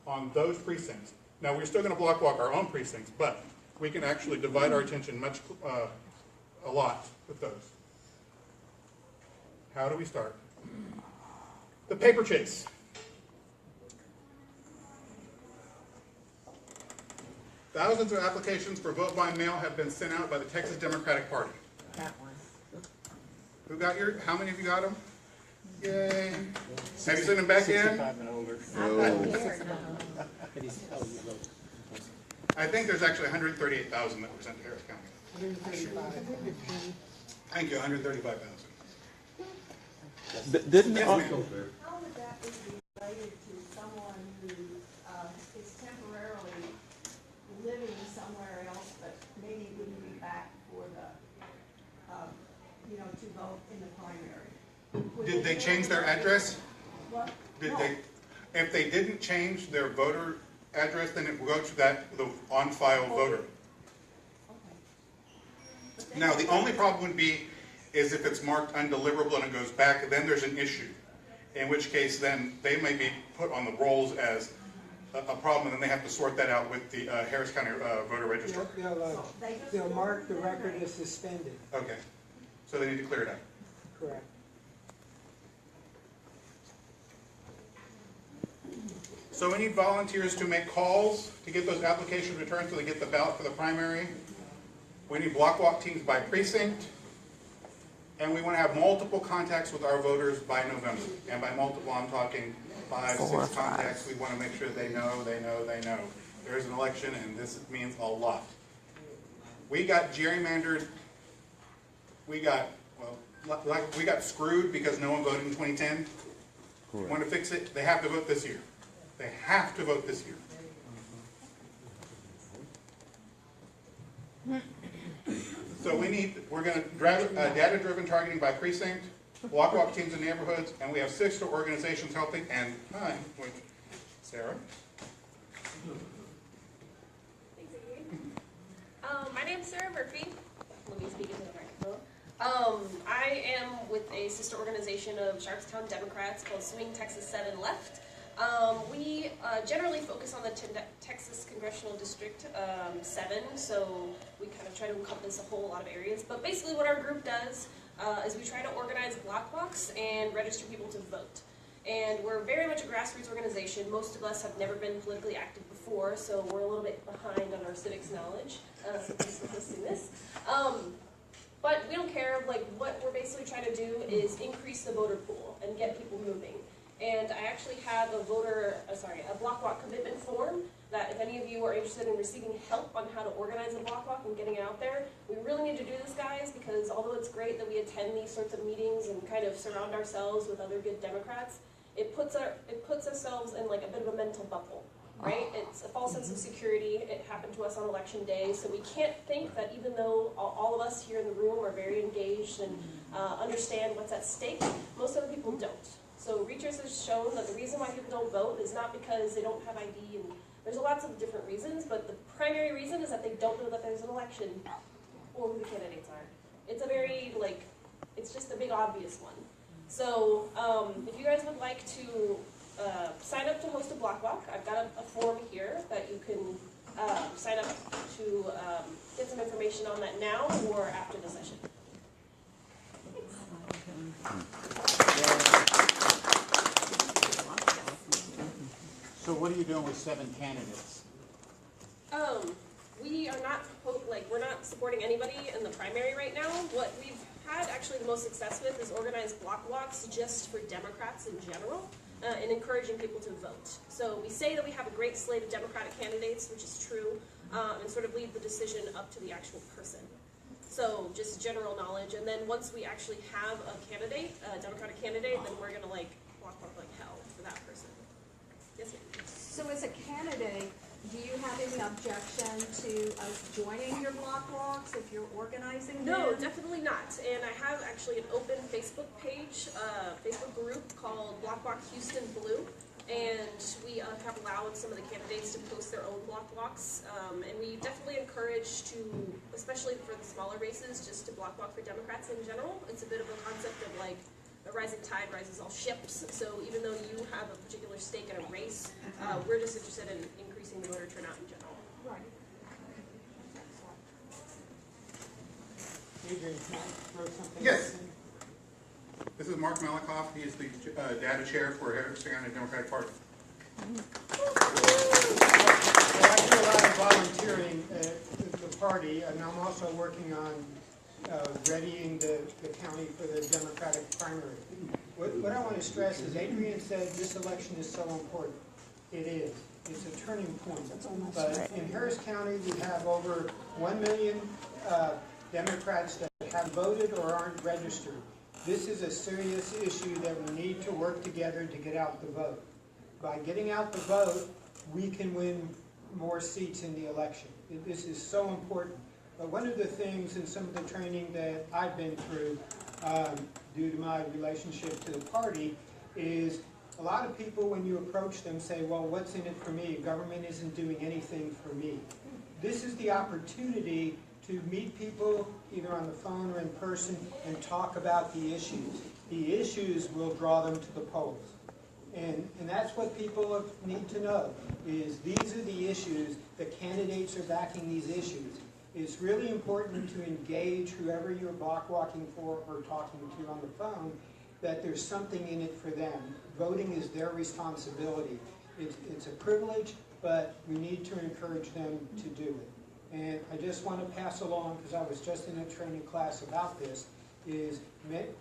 on those precincts. Now, we're still going to block walk our own precincts, but we can actually divide our attention a lot with those. How do we start? The paper chase. Thousands of applications for vote by mail have been sent out by the Texas Democratic Party. That one. Who got how many of you got them? Yay. Have you sent them back in? 65 and older. I think there's actually 138,000 that were sent to Harris County. 135. Thank you, 135,000. Didn't yes, How would that be related to someone who is temporarily living somewhere else, but maybe wouldn't be back for the, to vote in the primary? Did they change their address? What? If they didn't change their voter address, then it will go to that, the on-file voter. Now, the only problem would be is if it's marked undeliverable and it goes back, then there's an issue. In which case, then they may be put on the rolls as a problem, and then they have to sort that out with the Harris County voter registrar. They'll mark the record as suspended. Okay, so they need to clear it out. Correct. So we need volunteers to make calls to get those applications returned so they get the ballot for the primary. We need block walk teams by precinct. And we want to have multiple contacts with our voters by November. And by multiple, I'm talking 5, 6 contacts. We want to make sure they know. There's an election, and this means a lot. We got gerrymandered. We got screwed because no one voted in 2010. We want to fix it. They have to vote this year. They have to vote this year. So we're going to drive data-driven targeting by precinct, block walk teams in neighborhoods, and we have 6 organizations helping, and time, which, Sarah? Thanks, Amy. My name's Sarah Murphy. Let me speak into the microphone. I am with a sister organization of Sharpstown Democrats called Swing Texas 7 Left. We generally focus on the Texas Congressional District 7, so we kind of try to encompass a whole lot of areas. But basically what our group does is we try to organize block walks and register people to vote. And we're very much a grassroots organization. Most of us have never been politically active before, so we're a little bit behind on our civics knowledge. So thanks for listening to this. But we don't care. Like, what we're basically trying to do is increase the voter pool and get people moving. And I actually have a block walk commitment form that if any of you are interested in receiving help on how to organize a block walk and getting it out there, we really need to do this, guys, because although it's great that we attend these sorts of meetings and kind of surround ourselves with other good Democrats, it puts ourselves in like a bit of a mental bubble, right? It's a false sense of security. It happened to us on election day, so we can't think that even though all of us here in the room are very engaged and understand what's at stake, most other people don't. So research has shown that the reason why people don't vote is not because they don't have ID, and there's lots of different reasons, but the primary reason is that they don't know that there's an election or who the candidates are. It's a very, it's just a big obvious one. So if you guys would like to sign up to host a block walk, I've got a form here that you can sign up to get some information on that now or after the session. So what are you doing with 7 candidates? We are not, we're not supporting anybody in the primary right now. What we've had actually the most success with is organized block walks just for Democrats in general and encouraging people to vote. So we say that we have a great slate of Democratic candidates, which is true, and sort of leave the decision up to the actual person. So just general knowledge, and then once we actually have a candidate, a Democratic candidate, then we're gonna block walk like hell for that person. Yes, ma'am. So as a candidate, do you have any objection to us joining your block walks if you're organizing them? No, definitely not. And I have actually an open Facebook page, Facebook group called Block Walk Houston Blue. And we have allowed some of the candidates to post their own block walks. And we definitely encourage to, especially for the smaller races, just to block walk for Democrats in general. It's a bit of a concept of like, the rising tide rises all ships. So even though you have a particular stake in a race, we're just interested in increasing the voter turnout in general. Right. Adrian, can I throw something? Yes. This is Mark Malikoff. He is the data chair for Harris County Democratic Party. Well, I do a lot of volunteering at the party, and I'm also working on readying the county for the Democratic primary. What I want to stress is Adrian said this election is so important. It is. It's a turning point. But in Harris County, we have over 1 million Democrats that have voted or aren't registered. This is a serious issue that we need to work together to get out the vote. By getting out the vote, we can win more seats in the election. This is so important. But one of the things in some of the training that I've been through, due to my relationship to the party, is A lot of people, when you approach them, say, well, what's in it for me? Government isn't doing anything for me. This is the opportunity to meet people either on the phone or in person and talk about the issues. The issues will draw them to the polls. And that's what people need to know, is these are the issues, the candidates are backing these issues. It's really important to engage whoever you're block walking for or talking to on the phone, that there's something in it for them. Voting is their responsibility. It's a privilege, but we need to encourage them to do it. And I just want to pass along, because I was just in a training class about this, is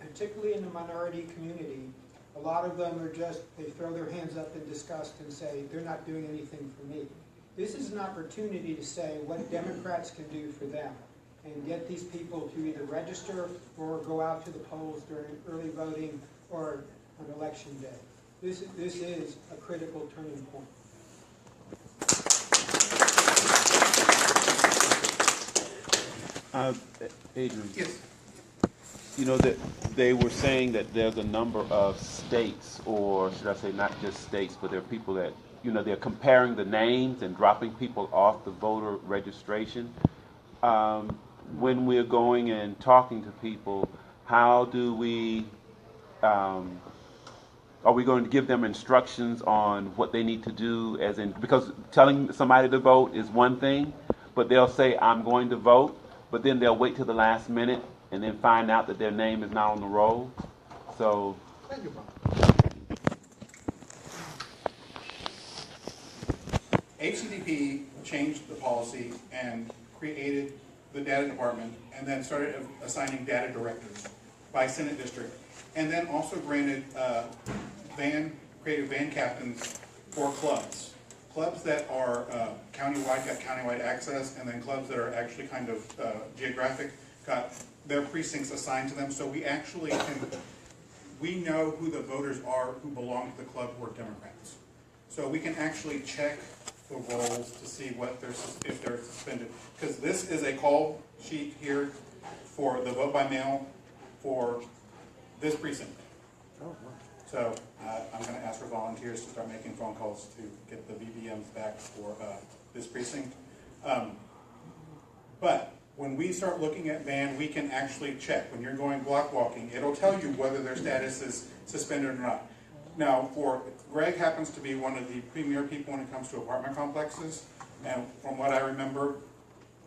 particularly in the minority community, a lot of them are just, they throw their hands up in disgust and say, they're not doing anything for me. This is an opportunity to say what Democrats can do for them and get these people to either register or go out to the polls during early voting or on election day. This is a critical turning point. Adrian. Yes. You know that they were saying that there's a number of states, or should I say not just states, but there are people that, you know, they're comparing the names and dropping people off the voter registration. When we're going and talking to people, how do we, are we going to give them instructions on what they need to do, as in, because telling somebody to vote is one thing, but they'll say, I'm going to vote, but then they'll wait till the last minute and then find out that their name is not on the roll. So. Thank you, Bob. HCDP changed the policy and created the data department, and then started assigning data directors by Senate district, and then also granted created van captains for clubs. Clubs that are countywide got countywide access, and then clubs that are actually kind of geographic got their precincts assigned to them. So we actually we know who the voters are who belong to the club who are Democrats. So we can actually check the rolls to see what if they're suspended. Because this is a call sheet here for the vote by mail for this precinct. So I'm going to ask for volunteers to start making phone calls to get the VBMs back for this precinct. But when we start looking at van, we can actually check. When you're going block walking, it'll tell you whether their status is suspended or not. Now, Greg happens to be one of the premier people when it comes to apartment complexes, and from what I remember,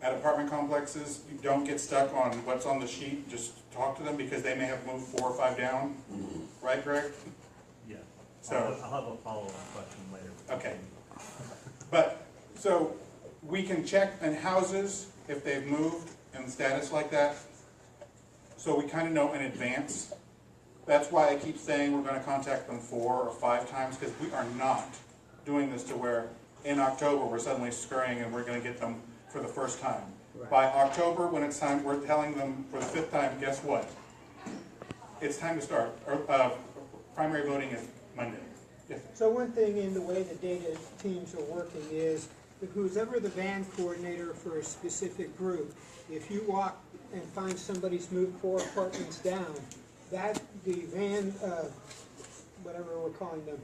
at apartment complexes, you don't get stuck on what's on the sheet. Just talk to them, because they may have moved 4 or 5 down. Right, Greg? Yeah. So I'll have a follow-up question later. Okay. But, so we can check in houses if they've moved and status like that. So we kind of know in advance. That's why I keep saying we're going to contact them 4 or 5 times, because we are not doing this to where in October we're suddenly scurrying and we're going to get them for the first time. Right. By October, when it's time, we're telling them for the 5th time, guess what? It's time to start. Primary voting is Monday. Yes. So one thing in the way the data teams are working is who's ever the van coordinator for a specific group, if you walk and find somebody's moved 4 apartments down, that the van, whatever we're calling them,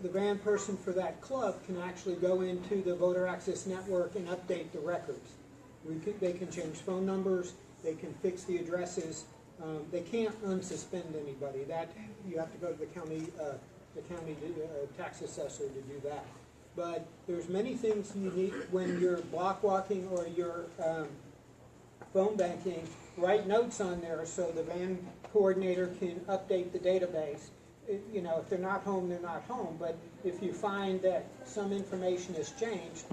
the van person for that club can actually go into the voter access network and update the records. They can change phone numbers, they can fix the addresses. They can't unsuspend anybody. That you have to go to the county tax assessor to do that. But there's many things you need when you're block walking or you're phone banking. Write notes on there so the van coordinator can update the database. You know, if they're not home, they're not home. But if you find that some information has changed,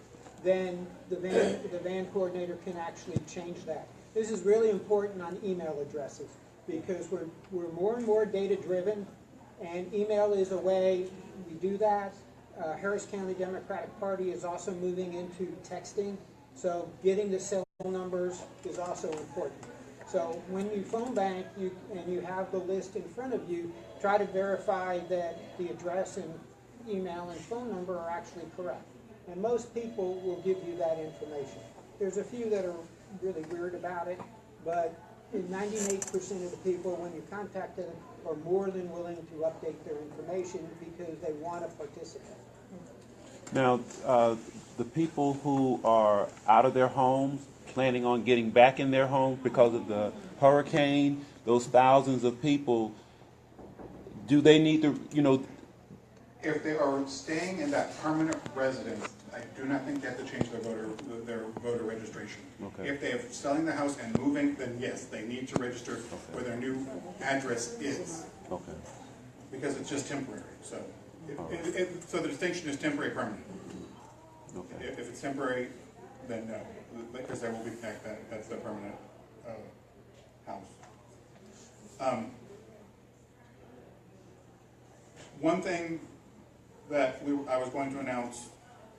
then the van coordinator can actually change that. This is really important on email addresses, because we're more and more data driven, and email is a way we do that. Harris County Democratic Party is also moving into texting, so getting the cell numbers is also important. So when you phone bank and you have the list in front of you, try to verify that the address and email and phone number are actually correct. And most people will give you that information. There's a few that are really weird about it, but 98% of the people, when you contact them, are more than willing to update their information because they want to participate. Now, the people who are out of their homes, planning on getting back in their homes because of the hurricane, those thousands of people, do they need to, If they are staying in that permanent residence, I do not think they have to change their voter registration. Okay. If they are selling the house and moving, then yes, they need to register where their new address is. Okay. Because it's just temporary, so. So the distinction is temporary, permanent. Okay. If it's temporary, then no, because there will be, that's the permanent house. One thing that I was going to announce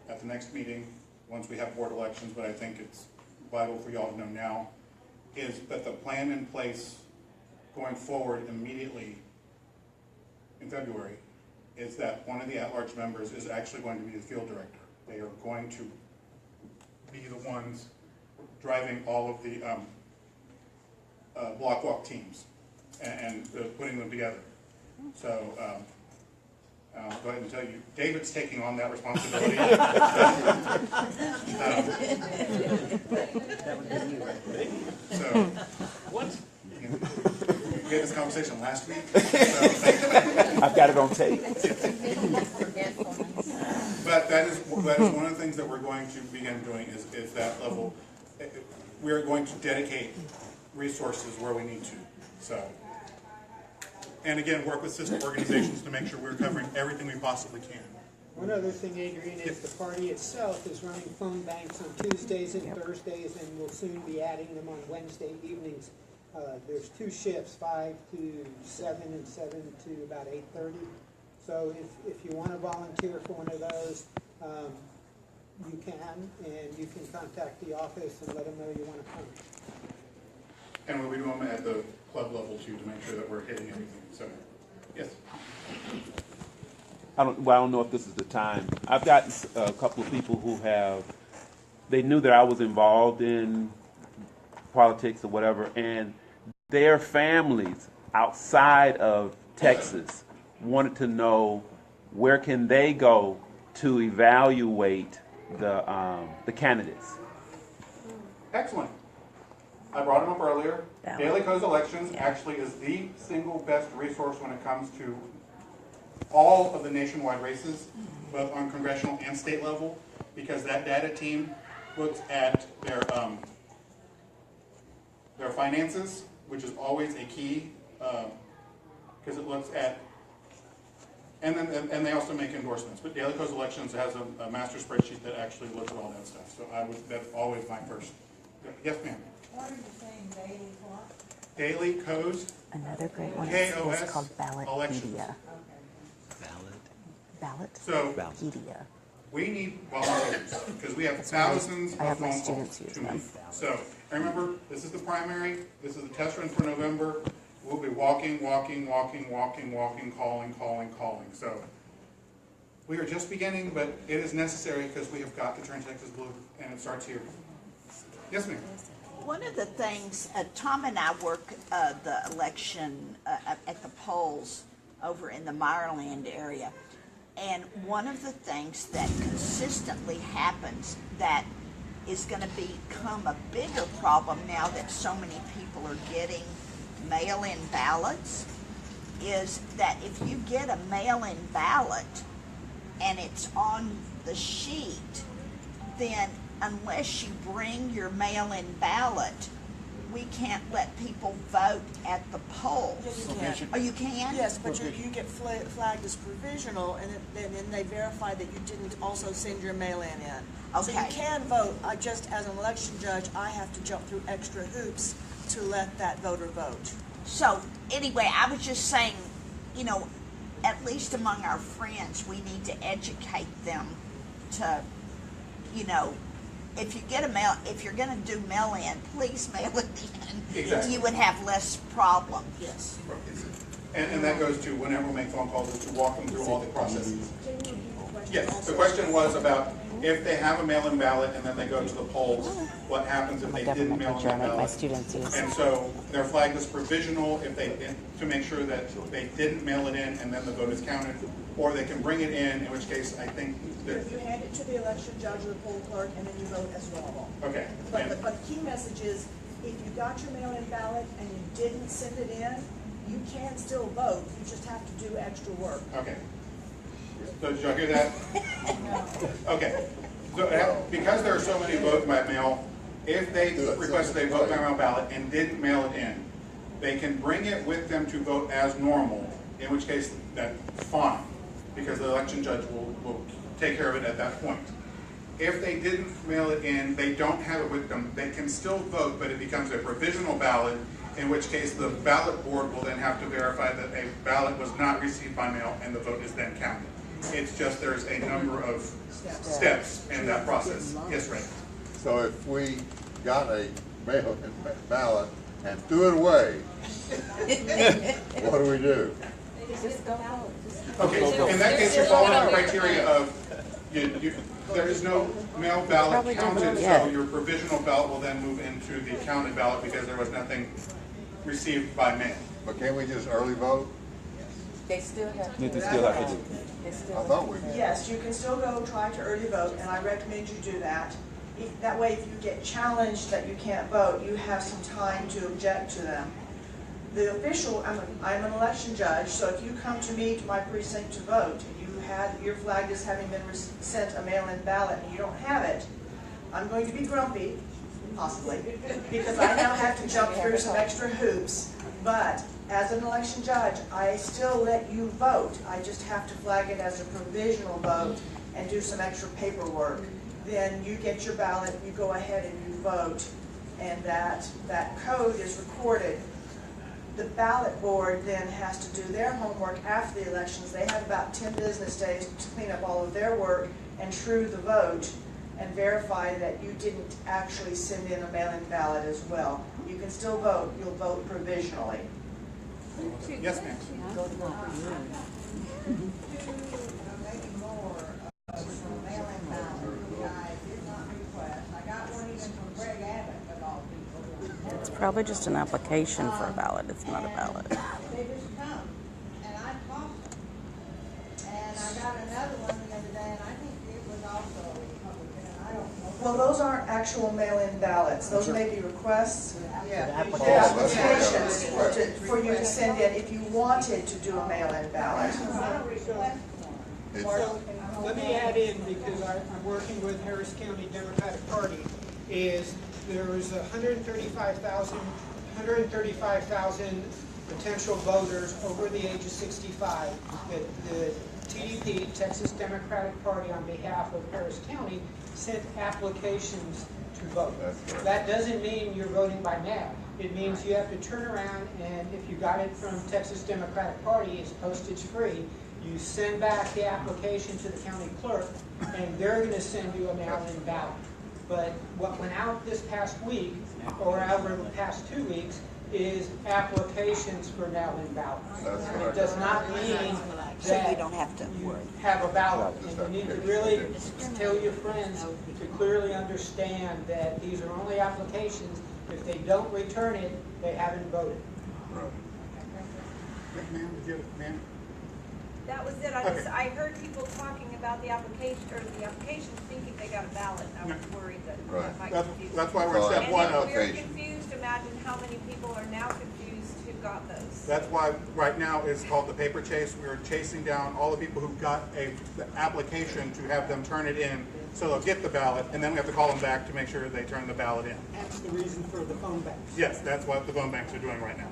at the next meeting, once we have board elections, but I think it's vital for y'all to know now, is that the plan in place going forward immediately in February is that one of the at-large members is actually going to be the field director. They are going to be the ones driving all of the block walk teams and putting them together. So I'll go ahead and tell you, David's taking on that responsibility. So, what? We had this conversation last week. I've got it on tape. But that is one of the things that we're going to begin doing is that level. We are going to dedicate resources where we need to. So, and again, work with sister organizations to make sure we're covering everything we possibly can. One other thing, Adrian, is the party itself is running phone banks on Tuesdays and Thursdays, and we'll soon be adding them on Wednesday evenings. There's 2 shifts, 5 to 7 and 7 to about 8:30. So if you want to volunteer for one of those, you can, and you can contact the office and let them know you want to come. And we'll be doing them at the club level too, to make sure that we're hitting everything. So, yes. I don't know if this is the time. I've gotten a couple of people who they knew that I was involved in politics or whatever, and their families outside of Texas wanted to know where can they go to evaluate the candidates. Excellent. I brought them up earlier. Daily Co's Elections actually is the single best resource when it comes to all of the nationwide races, both on congressional and state level, because that data team looks at their finances, which is always a key, because it looks at, and they also make endorsements. But Daily Co's Elections has a master spreadsheet that actually looks at all that stuff. So that's always my first. Yes, ma'am. What are you saying, daily what? Daily Co's. Another great one KOS is called Ballotpedia. So Ballotpedia. we need volunteers because we have thousands of I have my phone calls students use to them. make. So remember, this is the primary. This is the test run for November. We'll be walking, calling. So we are just beginning, but it is necessary because we have got to turn Texas blue, and it starts here. Yes, ma'am. One of the things, Tom and I work the election at the polls over in the Meyerland area. And one of the things that consistently happens that is going to become a bigger problem now that so many people are getting mail-in ballots is that if you get a mail-in ballot and it's on the sheet, then unless you bring your mail-in ballot, we can't let people vote at the polls. Yes, you can. Oh, you can? Yes, but you get flagged as provisional, and then they verify that you didn't also send your mail-in in. So you Okay. can vote. Just as an election judge, I have to jump through extra hoops to let that voter vote. So, anyway, I was just saying, at least among our friends, we need to educate them to, if you're going to do mail-in, please mail it in. Exactly. You would have less problem. Yes. And that goes to whenever we make phone calls, is to walk them through all the processes. Yes, the question was about if they have a mail-in ballot and then they go to the polls, what happens if they didn't mail in that ballot? And so they're flagged as provisional if they, to make sure that they didn't mail it in and then the vote is counted, or they can bring it in which case I think that. You hand it to the election judge or the poll clerk, and then you vote as normal. Okay. But the key message is, if you got your mail-in ballot and you didn't send it in, you can still vote, you just have to do extra work. Okay. So did y'all hear that? Okay. So because there are so many votes by mail, if they requested a vote by mail ballot and didn't mail it in, they can bring it with them to vote as normal, in which case that's fine, because the election judge will take care of it at that point. If they didn't mail it in, they don't have it with them, they can still vote, but it becomes a provisional ballot, in which case the ballot board will then have to verify that a ballot was not received by mail and the vote is then counted. It's just there's a number of steps in that process. Yes, Ray. So if we got a mail-in ballot and threw it away, what do we do? Okay, in that case, you fall into the criteria of, there is no mail ballot counted, so your provisional ballot will then move into the counted ballot because there was nothing received by mail. But can't we just early vote? They still have to. They still have to do. I thought we did. Yes, you can still go try to early vote, and I recommend you do that. That way, if you get challenged that you can't vote, you have some time to object to them. The official, I'm an election judge, so if you come to me to my precinct to vote, you're flagged as having been sent a mail-in ballot and you don't have it, I'm going to be grumpy, possibly, because I now have to jump through some extra hoops. But as an election judge, I still let you vote. I just have to flag it as a provisional vote and do some extra paperwork. Then you get your ballot, you go ahead and you vote, and that code is recorded. The ballot board then has to do their homework after the elections. They have about 10 business days to clean up all of their work and true the vote and verify that you didn't actually send in a mail-in ballot as well. You can still vote, you'll vote provisionally. Yes, ma'am. It's probably just an application for a ballot. It's not a ballot. They just come, and I tossed them. And I got another one the other day, and I think it was also a Republican, and I don't know. Well, those aren't actual mail-in ballots. Those may be requests. Yeah. Applications for you to send in if you wanted to do a mail-in ballot. So, let me add in, because I'm working with Harris County Democratic Party, is there is 135,000 potential voters over the age of 65 that the TDP, Texas Democratic Party, on behalf of Harris County, sent applications to vote. That doesn't mean you're voting by mail. It means you have to turn around, and if you got it from Texas Democratic Party, it's postage free. You send back the application to the county clerk, and they're going to send you a mail-in ballot. But what went out this past week, or over the past 2 weeks, is applications for mail-in ballots. It does not mean that you don't have to have a ballot. And you need to really tell your friends to clearly understand that these are only applications. If they don't return it, they haven't voted. Ma'am, did you, ma'am? That was it. I heard people talking about the application, or the applications thinking they got a ballot. I was worried that that might confuse. That's why we're at step one. And if we're confused, imagine how many people are now confused who got those. That's why right now it's called the paper chase. We're chasing down all the people who got the application to have them turn it in so they'll get the ballot, and then we have to call them back to make sure they turn the ballot in. That's the reason for the phone banks. Yes, that's what the phone banks are doing right now.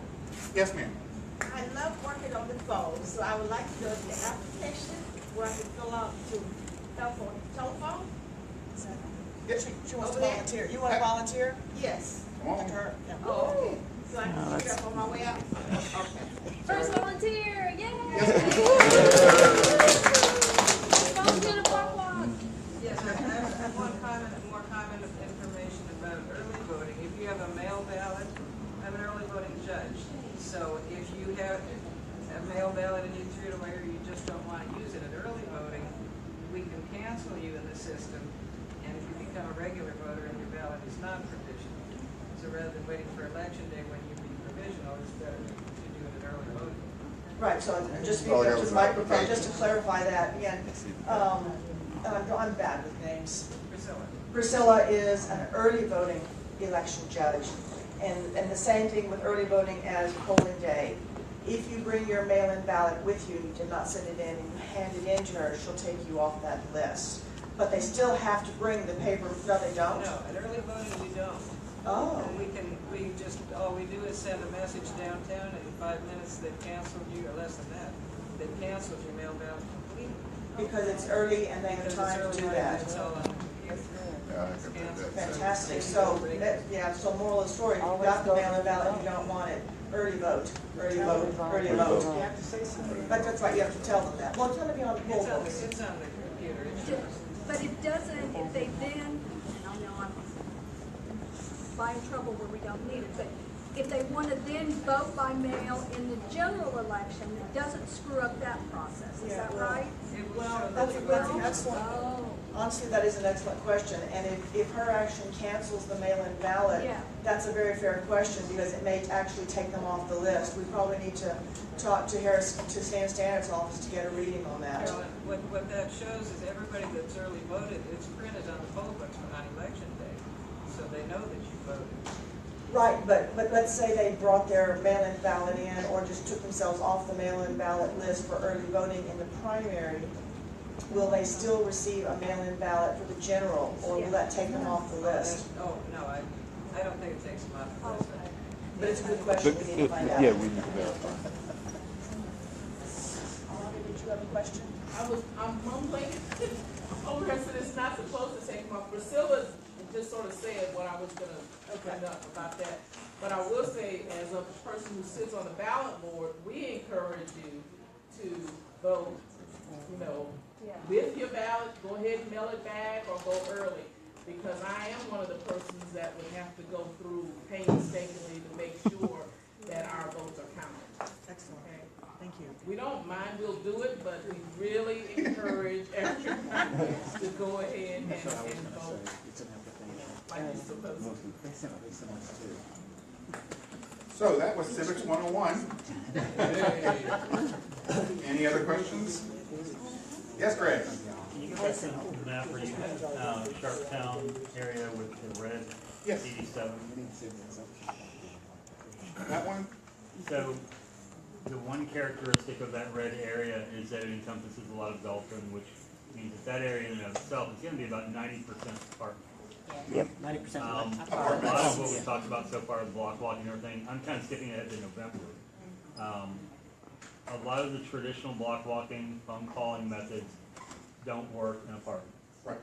Yes, ma'am. I love working on the phone, so I would like to know the application where I can fill out to telephone. She wants to volunteer. You want to volunteer? Yes. Come on. Oh, okay. So I can figure out on my way out? Okay. First volunteer, yay! Volunteer to block walk. Yes, I have more comment of information about early voting. If you have a mail ballot, I'm an early voting judge. So if you have a mail ballot and you threw it away or you just don't want to use it at early voting, we can cancel you in the system, and if you become a regular voter and your ballot is not provisional. So rather than waiting for election day when you be provisional, it's better to do it at early voting. Right, so just speaking up to the microphone, just to clarify that, again, I'm bad with names. Priscilla. Priscilla is an early voting election judge, and the same thing with early voting as polling day. If you bring your mail-in ballot with you, you did not send it in, and you hand it in to her, she'll take you off that list. But they still have to bring the paper, no they don't? No, at early voting we don't. Oh. And all we do is send a message downtown, and in 5 minutes they've canceled you, or less than that, they've canceled your mail ballot completely. Because it's early and they have time to do that. It's all on the computer. Fantastic, so, so moral of the story, you got the mail-in ballot, you don't want it, early vote, early vote, early vote. You have to say something. But that's right, you have to tell them that. Well, it's gonna be on the poll books. It's on the computer, it's yours. But it doesn't, if they then, and I know I'm buying trouble where we don't need it, but if they want to then vote by mail in the general election, it doesn't screw up that process, is that right? Well, that's an excellent, honestly, that is an excellent question. And if her action cancels the mail-in ballot, that's a very fair question because it may actually take them off the list. We probably need to talk to Stan Standard's office to get a reading on that. Well, what that shows is everybody that's early voted, it's printed on the poll books for election day, so they know that you voted. Right, but let's say they brought their mail-in ballot in or just took themselves off the mail-in ballot list for early voting in the primary. Will they still receive a mail-in ballot for the general, or will that take them off the list? Oh, no, I don't think it takes them off the list. But it's a good question, we need to find out. Yeah, we need to verify. Did you have a question? I'm mumbling over here, so it's not supposed to take them off. Priscilla just sort of said what I was gonna open up about that. But I will say, as a person who sits on the ballot board, we encourage you to vote, with your ballot, go ahead and mail it back or go early. Because I am one of the persons that would have to go through painstakingly to make sure that our votes are counted. Excellent. Thank you. We don't mind, we'll do it, but we really encourage everybody to go ahead and vote. Like you're supposed to. So that was Civics 101. Any other questions? Yes, Greg. Can you guys see the map where you have Sharpstown area with the red CD7? That one? So the one characteristic of that red area is that it encompasses a lot of Dalton, which means that that area in and of itself is going to be about 90% apartment. Yep. 90% A lot of what we've talked about so far, the block walking and everything, I'm kind of skipping ahead to November. A lot of the traditional block walking, phone calling methods don't work in apartments. Right.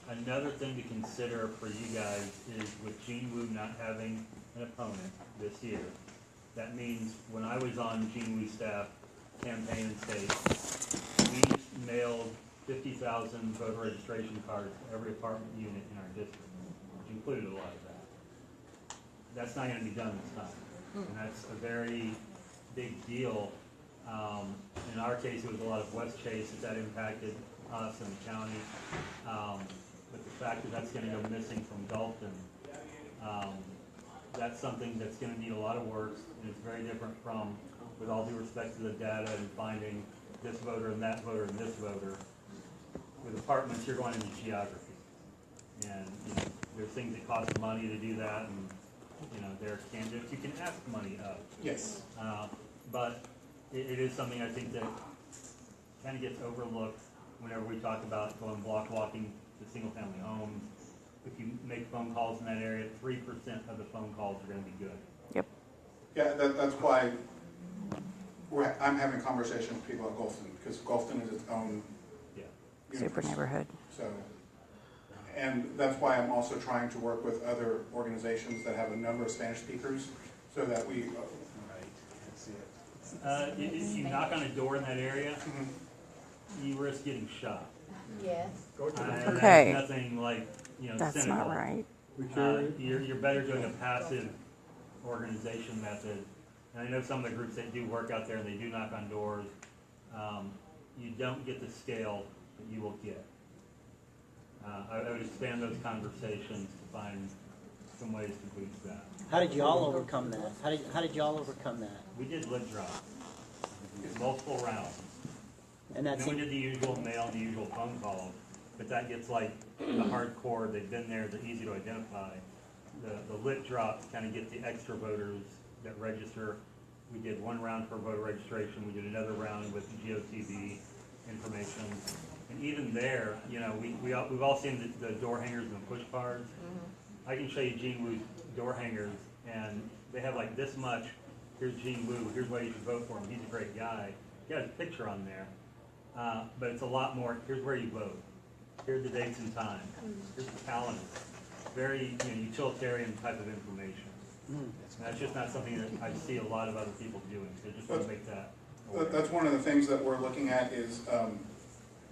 Another thing to consider for you guys is with Gene Wu not having an opponent this year, that means when I was on Gene Wu's staff, campaign and state, we mailed 50,000 voter registration cards to every apartment unit in our district, which included a lot of that. That's not going to be done this time, and that's a very big deal. In our case, it was a lot of West Chase that impacted us and the county, but the fact that that's going to go missing from Dalton, that's something that's going to need a lot of work, and it's very different from, with all due respect to the data and finding this voter and that voter and this voter. With apartments, you're going into geography, and there's things that cost money to do that, and there are candidates you can ask money of. Yes. But it is something I think that kind of gets overlooked whenever we talk about going block walking to single-family homes. If you make phone calls in that area, 3% of the phone calls are going to be good. Yep. Yeah, that's why I'm having a conversation with people at Gulfton, because Gulfton is its own Super neighborhood. So, and that's why I'm also trying to work with other organizations that have a number of Spanish speakers, so that we. If you knock on a door in that area, you risk getting shot. Yes. Okay. That's nothing like That's cynical. not right. You're better doing a passive organization method. And I know some of the groups that do work out there and they do knock on doors. You don't get the scale that you will get. I would expand those conversations to find some ways to boost that. How did y'all overcome that? How did y'all overcome that? We did lid drops, multiple rounds. And that's then we did the usual mail and the usual phone calls, but that gets like the hardcore, they've been there, they're easy to identify. The lit drops kind of get the extra voters that register. We did one round for voter registration, we did another round with GOTV information. And even there, you know, we've all seen the door hangers and the push cards. I can show you Gene Wu's door hangers, and they have like this much. Here's Gene Wu, here's why you should vote for him, he's a great guy. He got his picture on there, but it's a lot more, here's where you vote. Here's the dates and time. Here's the calendar. Very utilitarian type of information. And that's just not something that I see a lot of other people doing, so just want to make that aware. That's one of the things that we're looking at is,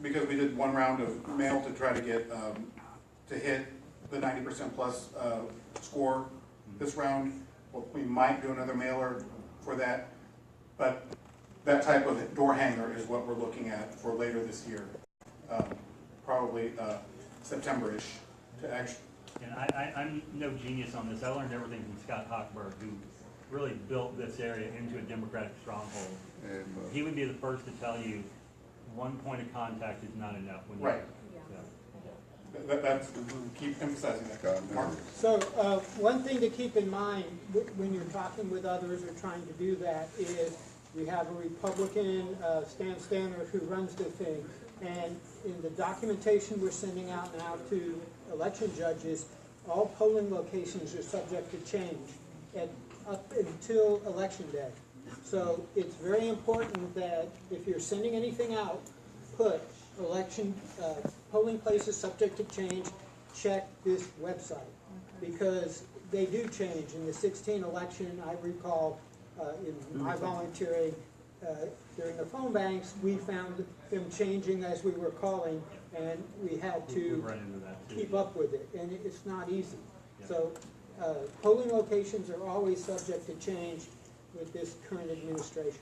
because we did one round of mail to try to get, to hit the 90% plus score this round. We might do another mailer for that, but that type of door hanger is what we're looking at for later this year, probably September-ish to actually. And I'm no genius on this. I learned everything from Scott Hochberg, who really built this area into a Democratic stronghold. He would be the first to tell you one point of contact is not enough. When right. That's keep emphasizing that. Mark? So one thing to keep in mind when you're talking with others or trying to do that is we have a Republican, Stan Stanner, who runs the thing. And in the documentation we're sending out now to election judges, all polling locations are subject to change up until election day. So it's very important that if you're sending anything out, put election polling places subject to change, check this website, because they do change. In the 2016 election, I recall in my volunteering during the phone banks, we found them changing as we were calling, and we had to keep up with it, and it's not easy. Yeah. So polling locations are always subject to change with this current administration.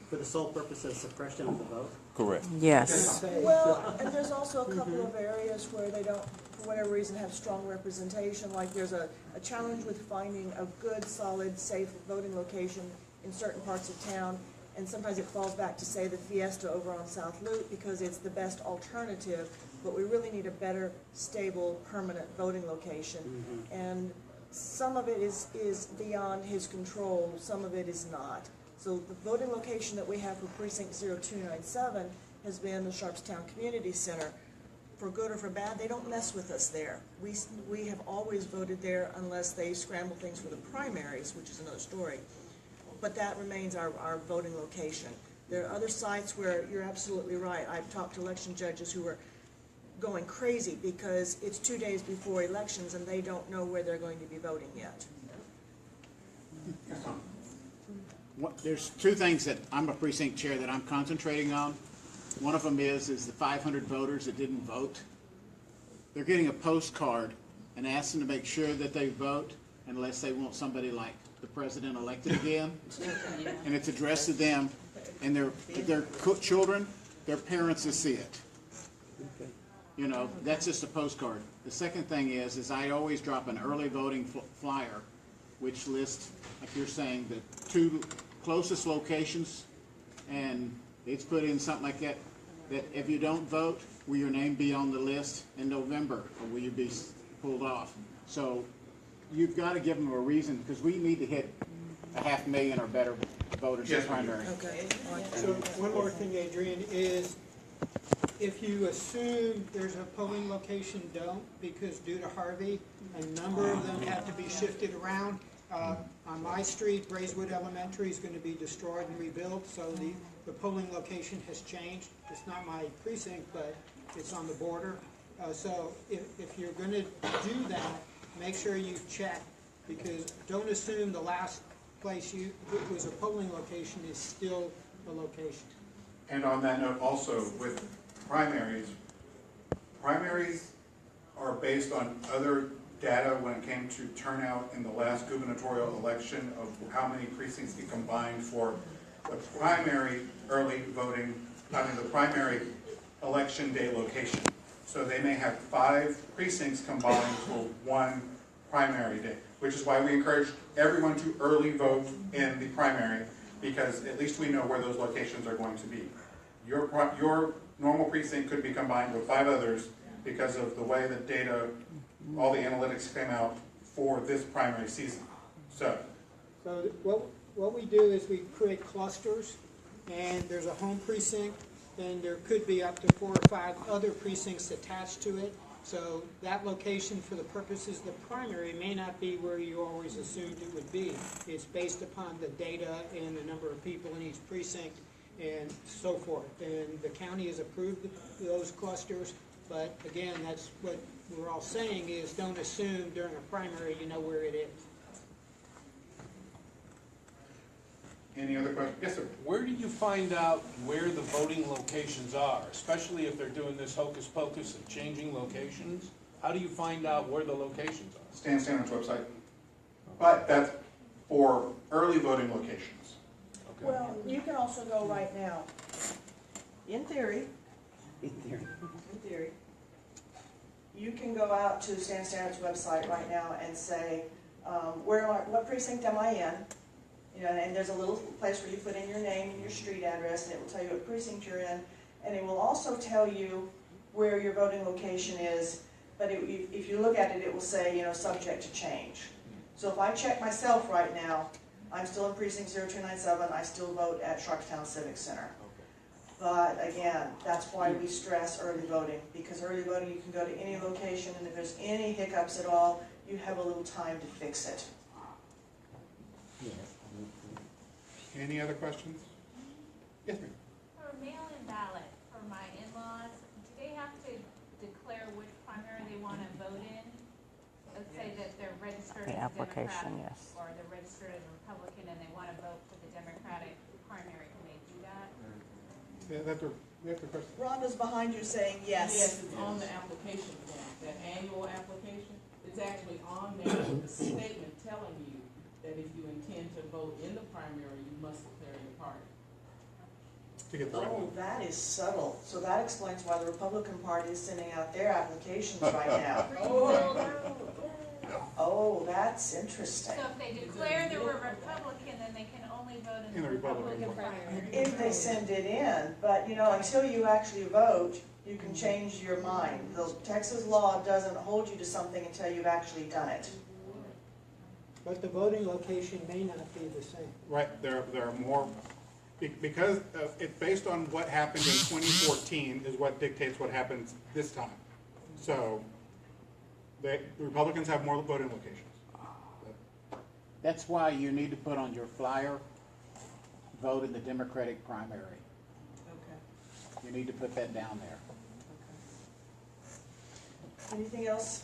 For the sole purpose of suppression of the vote? Correct. Yes. Well, and there's also a couple of areas where they don't, for whatever reason, have strong representation. Like there's a challenge with finding a good, solid, safe voting location in certain parts of town. And sometimes it falls back to, say, the Fiesta over on South Loop because it's the best alternative. But we really need a better, stable, permanent voting location. And some of it is beyond his control, some of it is not. So the voting location that we have for precinct 0297 has been the Sharpstown Community Center. For good or for bad, they don't mess with us there. We have always voted there unless they scramble things for the primaries, which is another story. But that remains our voting location. There are other sites where you're absolutely right. I've talked to election judges who are going crazy because it's 2 days before elections and they don't know where they're going to be voting yet. There's two things that I'm a precinct chair that I'm concentrating on. One of them is the 500 voters that didn't vote. They're getting a postcard and asking to make sure that they vote unless they want somebody like the president elected again. And it's addressed to them and their children, their parents to see it. You know, that's just a postcard. The second thing is I always drop an early voting flyer, which lists, like you're saying, the 2 closest locations, and it's put in something like that if you don't vote, will your name be on the list in November, or will you be pulled off? So you've got to give them a reason, because we need to hit 500,000 or better voters in primary. Okay. So one more thing, Adrian, is if you assume there's a polling location, don't, because due to Harvey, a number of them have to be shifted around. On my street, Braeswood Elementary is going to be destroyed and rebuilt, so the polling location has changed. It's not my precinct, but it's on the border. So if you're going to do that, make sure you check, because don't assume the last place was a polling location is still a location. And on that note also, with primaries are based on other data when it came to turnout in the last gubernatorial election of how many precincts get combined for the primary early voting the primary election day location. So they may have 5 precincts combined for one primary day, which is why we encourage everyone to early vote in the primary, because at least we know where those locations are going to be. Your normal precinct could be combined with 5 others because of the way the data, all the analytics came out for this primary season. So what we do is we create clusters, and there's a home precinct, then there could be up to 4 or 5 other precincts attached to it. So that location, for the purposes of the primary, may not be where you always assumed it would be. It's based upon the data and the number of people in each precinct and so forth. And the county has approved those clusters, but again, that's what we're all saying is don't assume during a primary you know where it is. any other questions? Yes, sir. Where do you find out where the voting locations are, especially if they're doing this hocus pocus of changing locations? How do you find out where the locations are? Stan's website. But that's for early voting locations. Okay. Well, you can also go right now, in theory, you can go out to Stan Stan's website right now and say, what precinct am I in? You know, and there's a little place where you put in your name and your street address, and it will tell you what precinct you're in, and it will also tell you where your voting location is. But if you look at it, it will say, you know, subject to change. So if I check myself right now, I'm still in precinct 0297. I still vote at Sharpstown Civics Center. But again, that's why we stress early voting, because early voting you can go to any location, and if there's any hiccups at all, you have a little time to fix it. Any other questions? Yes, ma'am. For a mail-in ballot for my in-laws, do they have to declare which primary they want to vote in? Let's say that they're registered as a Democrat, or they're registered as a Republican and they want to vote for the Democratic primary. Can they do that? Yeah, that's the question. Rhonda's behind you saying yes. Yes, it's on the application form, that annual application. It's actually on there with the statement telling you that if you intend to vote in the primary, you must declare your party. To get the right Oh, one. that is subtle. So that explains why the Republican Party is sending out their applications right now. Oh, that's interesting. So if they declare they were Republican, then they can only vote in the Republican primary. If they send it in, but you know, until you actually vote, you can change your mind. The Texas law doesn't hold you to something until you've actually done it. But the voting location may not be the same. Right, there are more, because it's based on what happened in 2014 is what dictates what happens this time. So, the Republicans have more voting locations. That's why you need to put on your flyer, vote in the Democratic primary. Okay. You need to put that down there. Anything else?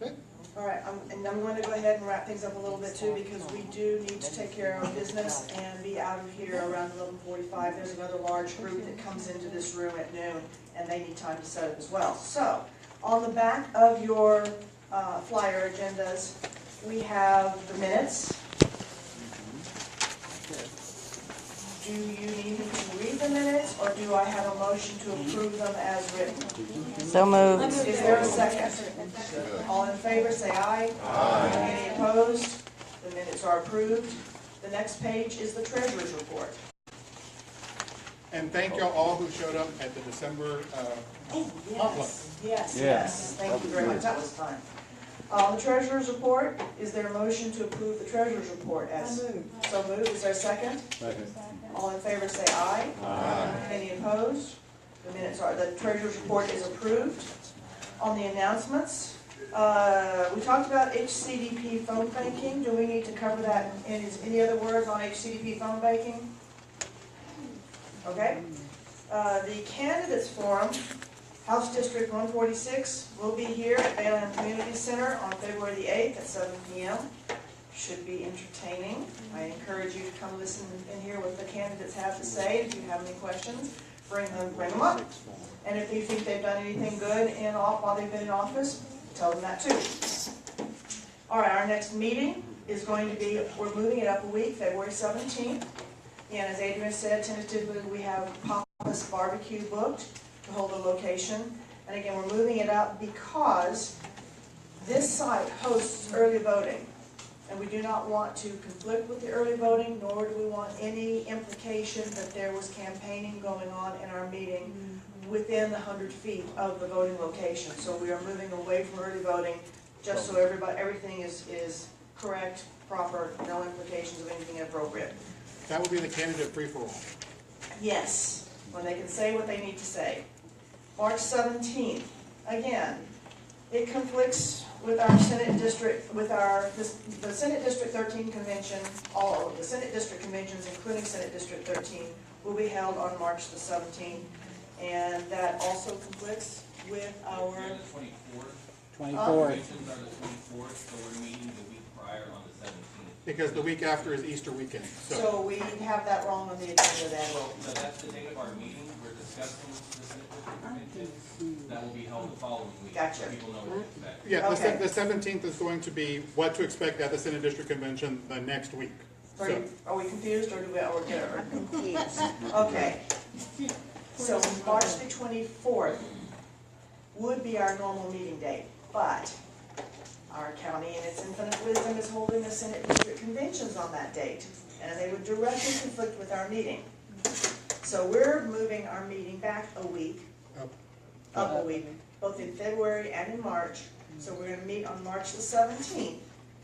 Okay. All right, and I'm going to go ahead and wrap things up a little bit too, because we do need to take care of our business and be out of here around 11:45. There's another large group that comes into this room at noon, and they need time to set up as well. So, on the back of your flyer agendas, we have the minutes. Do you need me to read the minutes, or do I have a motion to approve them as written? So moved. Is there a second? All in favor, say aye. Aye. Any opposed? The minutes are approved. The next page is the treasurer's report. And thank y'all all who showed up at the December potluck. Yes. Thank you very much. That was fun. The treasurer's report, is there a motion to approve the treasurer's report as? So moved. Is there a second? Second. All in favor, say aye. Aye. Any opposed? The treasurer's report is approved. On the announcements, we talked about HCDP phone banking. Do we need to cover that? Any other words on HCDP phone banking? Okay. The candidates forum, House District 146, will be here at Bayland Community Center on February the 8th at 7 p.m. Should be entertaining. I encourage you to come listen and hear what the candidates have to say. If you have any questions, bring them up. And if you think they've done anything good while they've been in office, tell them that too. All right, our next meeting is going to be, we're moving it up a week, February 17th. And as Adrian said, tentatively we have pop-up Papa's Barbecue booked to hold a location. And again, we're moving it up because this site hosts early voting. And we do not want to conflict with the early voting, nor do we want any implication that there was campaigning going on in our meeting within the 100 feet of the voting location. So we are moving away from early voting, just so everything is correct, proper, no implications of anything inappropriate. That will be the candidate free-for-all. Yes, when they can say what they need to say. March 17th, again, it conflicts with our Senate District, with the Senate District 13 convention. All of the Senate District conventions, including Senate District 13, will be held on March the 17th. And that also conflicts with our... They're the 24th. 24th. Conventions are the 24th, so we're meeting the week prior on the 17th. Because the week after is Easter weekend. So we have that wrong on the agenda then. So that's the date of our meeting. We're discussing the Senate District convention. That will be held the following week. Gotcha. So people know what to expect. Yeah, Okay. the 17th is going to be what to expect at the Senate District Convention the next week. Are we confused, or do we, or get it? Confused. Okay. So March the 24th would be our normal meeting date, but our county in its infinite wisdom is holding the Senate District conventions on that date, and they would directly conflict with our meeting. So we're moving our meeting back a week, up a week, both in February and in March. So we're gonna meet on March the 17th,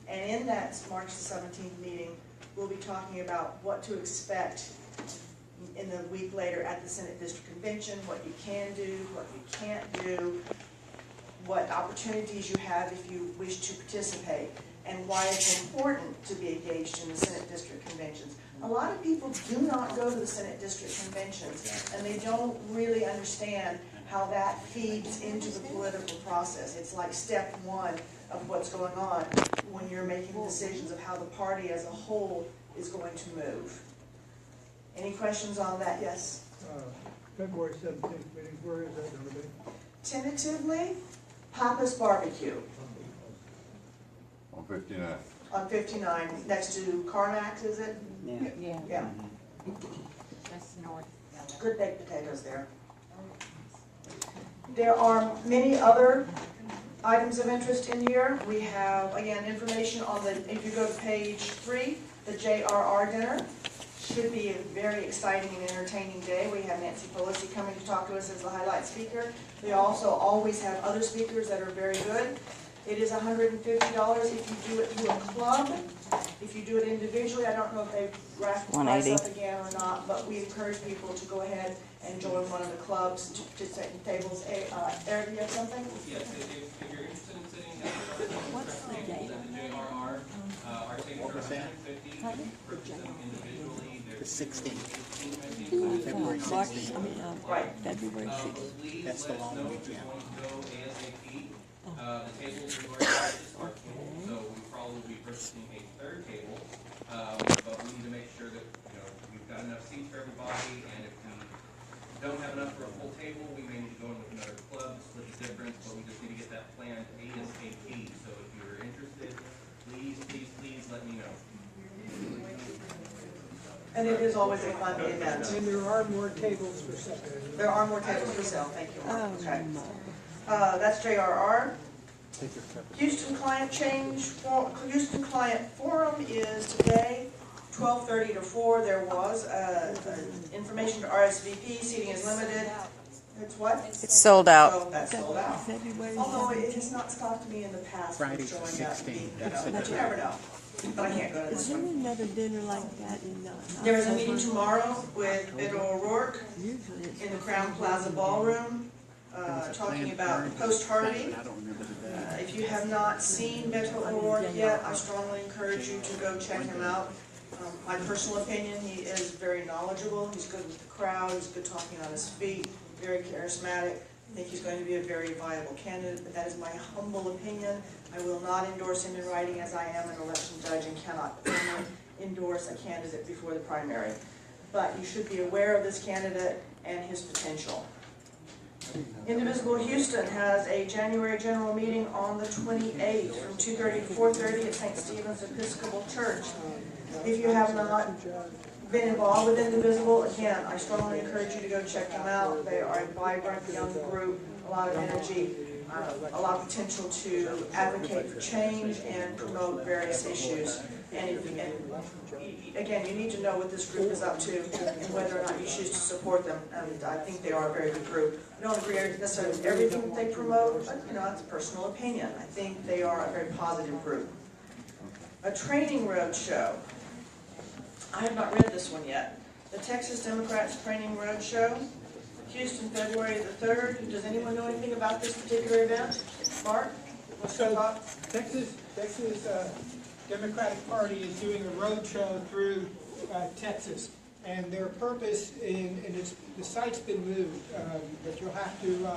and in that March the 17th meeting, we'll be talking about what to expect in the week later at the Senate District Convention, what you can do, what you can't do, what opportunities you have if you wish to participate, and why it's important to be engaged in the Senate District Conventions. A lot of people do not go to the Senate District Conventions, and they don't really understand how that feeds into the political process. It's like step one of what's going on when you're making decisions of how the party as a whole is going to move. Any questions on that? Yes? February 17th meeting, where is that going to be? Tentatively, Papa's Barbecue On 59. on 59, next to Carmax, is it? Yeah. Yeah. That's north. Good baked potatoes there. There are many other items of interest in here. We have, again, information on the, if you go to page 3, the JRR dinner. Should be a very exciting and entertaining day. We have Nancy Pelosi coming to talk to us as the highlight speaker. We also always have other speakers that are very good. It is $150 if you do it through a club. If you do it individually, I don't know if they've racked the price up again or not, but we encourage people to go ahead and join one of the clubs to sit in tables. Eric, do you have something? Yes, if you're interested in sitting at the tables at the JRR, our tables are $150 for sitting individually. The 16th. February 16th. Right. February 16th. That's the long weekend. The tables are going to start full, so we probably will be purchasing a third table. But we need to make sure that we've got enough seats for everybody, and if we don't have enough for a full table, we may need to go in with another club, split the difference. But we just need to get that planned ASAP. So if you're interested, please let me know. And it is always a fun event. And there are more tables for sale. There are more tables for sale, thank you. Okay. That's JRR. Houston Client Forum is today, 12:30 to 4. There was information to RSVP, seating is limited. It's what? It's sold out. So that's sold out. Although it has not stopped me in the past from Friday's the showing up. 16th. But you never know. But I can't go to this one. Another dinner like that in There is a meeting tomorrow with Beto O'Rourke in the Crown Plaza Ballroom, talking about post-Harvey. If you have not seen Beto O'Rourke yet, I strongly encourage you to go check him out. My personal opinion, he is very knowledgeable, he's good with the crowd, he's good talking on his feet, very charismatic. I think he's going to be a very viable candidate, but that is my humble opinion. I will not endorse him in writing, as I am an election judge and cannot endorse a candidate before the primary. But you should be aware of this candidate and his potential. Indivisible Houston has a January general meeting on the 28th from 2:30 to 4:30 at St. Stephen's Episcopal Church. If you have not been involved with Indivisible, again, I strongly encourage you to go check them out. They are a vibrant young group, a lot of energy, a lot of potential to advocate for change and promote various issues. And again, you need to know what this group is up to and whether or not you choose to support them. And I think they are a very good group. I don't agree necessarily with everything that they promote, but that's a personal opinion. I think they are a very positive group. A training road show. I have not read this one yet. The Texas Democrats Training Road Show, Houston, February the 3rd. Does anyone know anything about this particular event? Mark, what's your thought? Texas Democratic Party is doing a road show through Texas, and their purpose the site's been moved, but you'll have to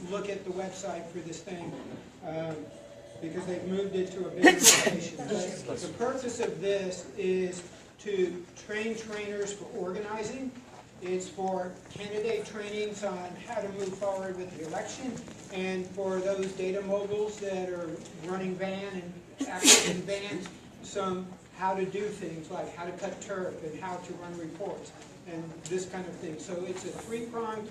look at the website for this thing because they've moved it to a bigger location. The purpose of this is to train trainers for organizing. It's for candidate trainings on how to move forward with the election, and for those data moguls that are running van and active in vans, some how to do things like how to cut turf and how to run reports and this kind of thing. So it's a three-pronged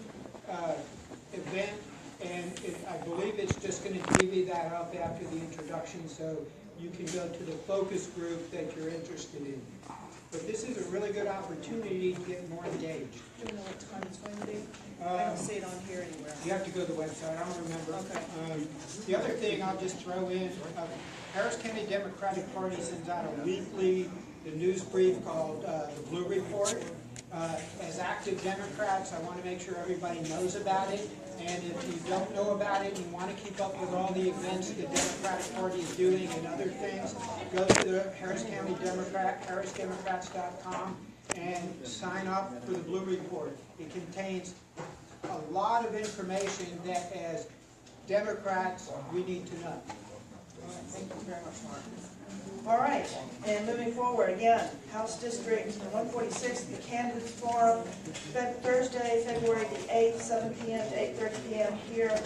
event, and I believe it's just going to divvy that up after the introduction, so you can go to the focus group that you're interested in. But this is a really good opportunity to get more engaged. Do you know what time it's going to be? I don't see it on here anywhere. You have to go to the website. I don't remember. Okay. The other thing I'll just throw in, Harris County Democratic Party sends out a weekly news brief called the Blue Report. As active Democrats, I want to make sure everybody knows about it. And if you don't know about it and you want to keep up with all the events the Democratic Party is doing and other things, go to the Harris County Democrat, harrisdemocrats.com, and sign up for the Blue Report. It contains a lot of information that as Democrats we need to know. Thank you very much, Mark. All right, and moving forward, again, House District 146, the Candidates Forum, Thursday, February the 8th, 7 p.m. to 8:30 p.m. here.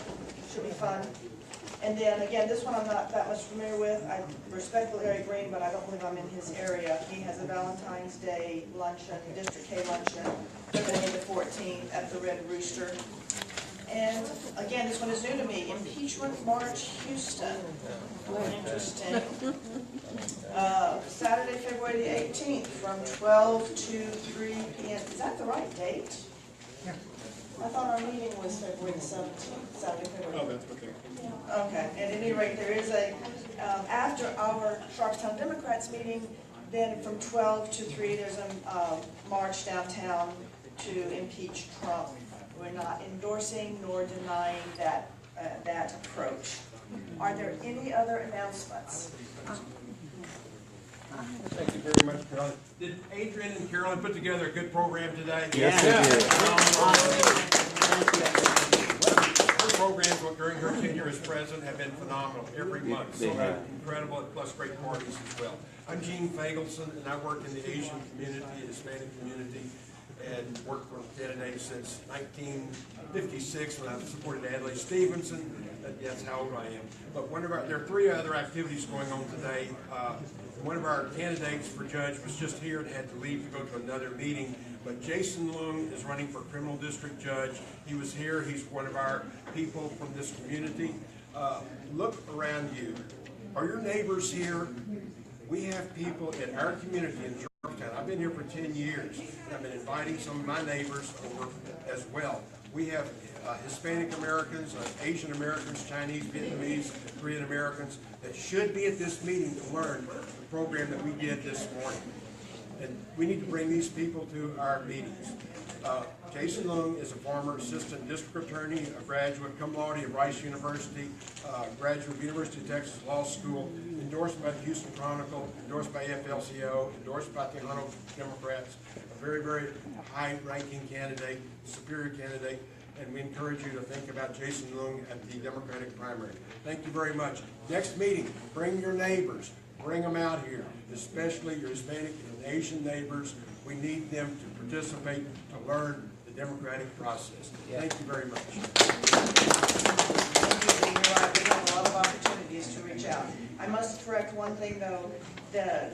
Should be fun. And then, again, this one I'm not that much familiar with. I respect Larry Green, but I don't believe I'm in his area. He has a Valentine's Day luncheon, District K luncheon, February the 14th at the Red Rooster. And again, this one is new to me. Impeachment March Houston. Interesting. Saturday, February the 18th from 12 to 3 p.m. Is that the right date? Yeah. I thought our meeting was February the 17th. Saturday, February. Oh, that's okay. Okay. And at any rate, there is a, after our Sharpstown Democrats meeting, then from 12 to 3, there's a march downtown to impeach Trump. We're not endorsing nor denying that approach. Are there any other announcements? Thank you very much, Carolyn. Did Adrian and Carolyn put together a good program today? Yes, they did. Her programs during her tenure as president have been phenomenal every month. So incredible, plus great parties as well. I'm Gene Fagelson, and I work in the Asian community, Hispanic community, and worked for candidates since 1956 when I supported Adlai Stevenson. That's how old I am. But there are 3 other activities going on today. One of our candidates for judge was just here and had to leave to go to another meeting. But Jason Leung is running for criminal district judge. He was here. He's one of our people from this community. Look around you. Are your neighbors here? We have people in our community in Sharpstown. I've been here for 10 years, and I've been inviting some of my neighbors over as well. We have Hispanic Americans, Asian Americans, Chinese, Vietnamese, Korean Americans that should be at this meeting to learn the program that we did this morning. And we need to bring these people to our meetings. Jason Leung is a former assistant district attorney, a graduate cum laude of Rice University, graduate of University of Texas Law School, endorsed by the Houston Chronicle, endorsed by FLCO, endorsed by the Tejano Democrats, a very, very high-ranking candidate, superior candidate, and we encourage you to think about Jason Leung at the Democratic primary. Thank you very much. Next meeting, bring your neighbors. Bring them out here, especially your Hispanic and Asian neighbors. We need them to participate, to learn the the democratic process. Thank you very much. You're right, we have a lot of opportunities to reach out. I must correct one thing though, the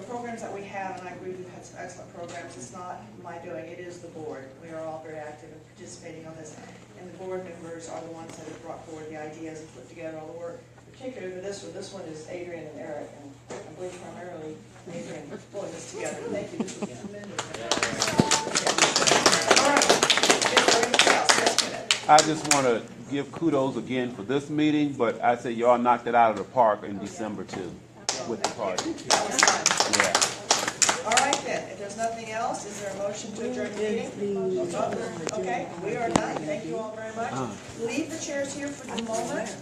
programs that we have, and I agree we've had some excellent programs, it's not my doing, it is the board. We are all very active in participating on this, and the board members are the ones that have brought forward the ideas and put together all the work, particularly for this one. This one is Adrian and Eric, and I believe primarily Adrian pulling this together. Thank you, this was tremendous. All right, is there anything else? Yes, Kenneth? I just want to give kudos again for this meeting, but I say y'all knocked it out of the park in December too, with the party. That was fun. Yeah. All right then, if there's nothing else, is there a motion to adjourn the meeting? Okay, we are done. Thank you all very much. Leave the chairs here for the moment.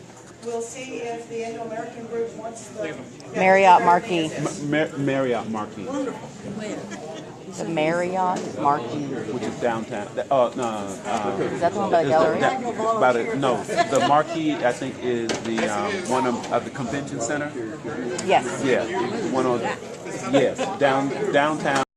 We'll see if the Anglo-American group wants the Marriott Marquis. Marriott Marquis, The Marriott Marquis. which is downtown. Is that the one by the gallery? No, the Marquis I think is the one of the convention center. Yes. Yeah, one of yes downtown.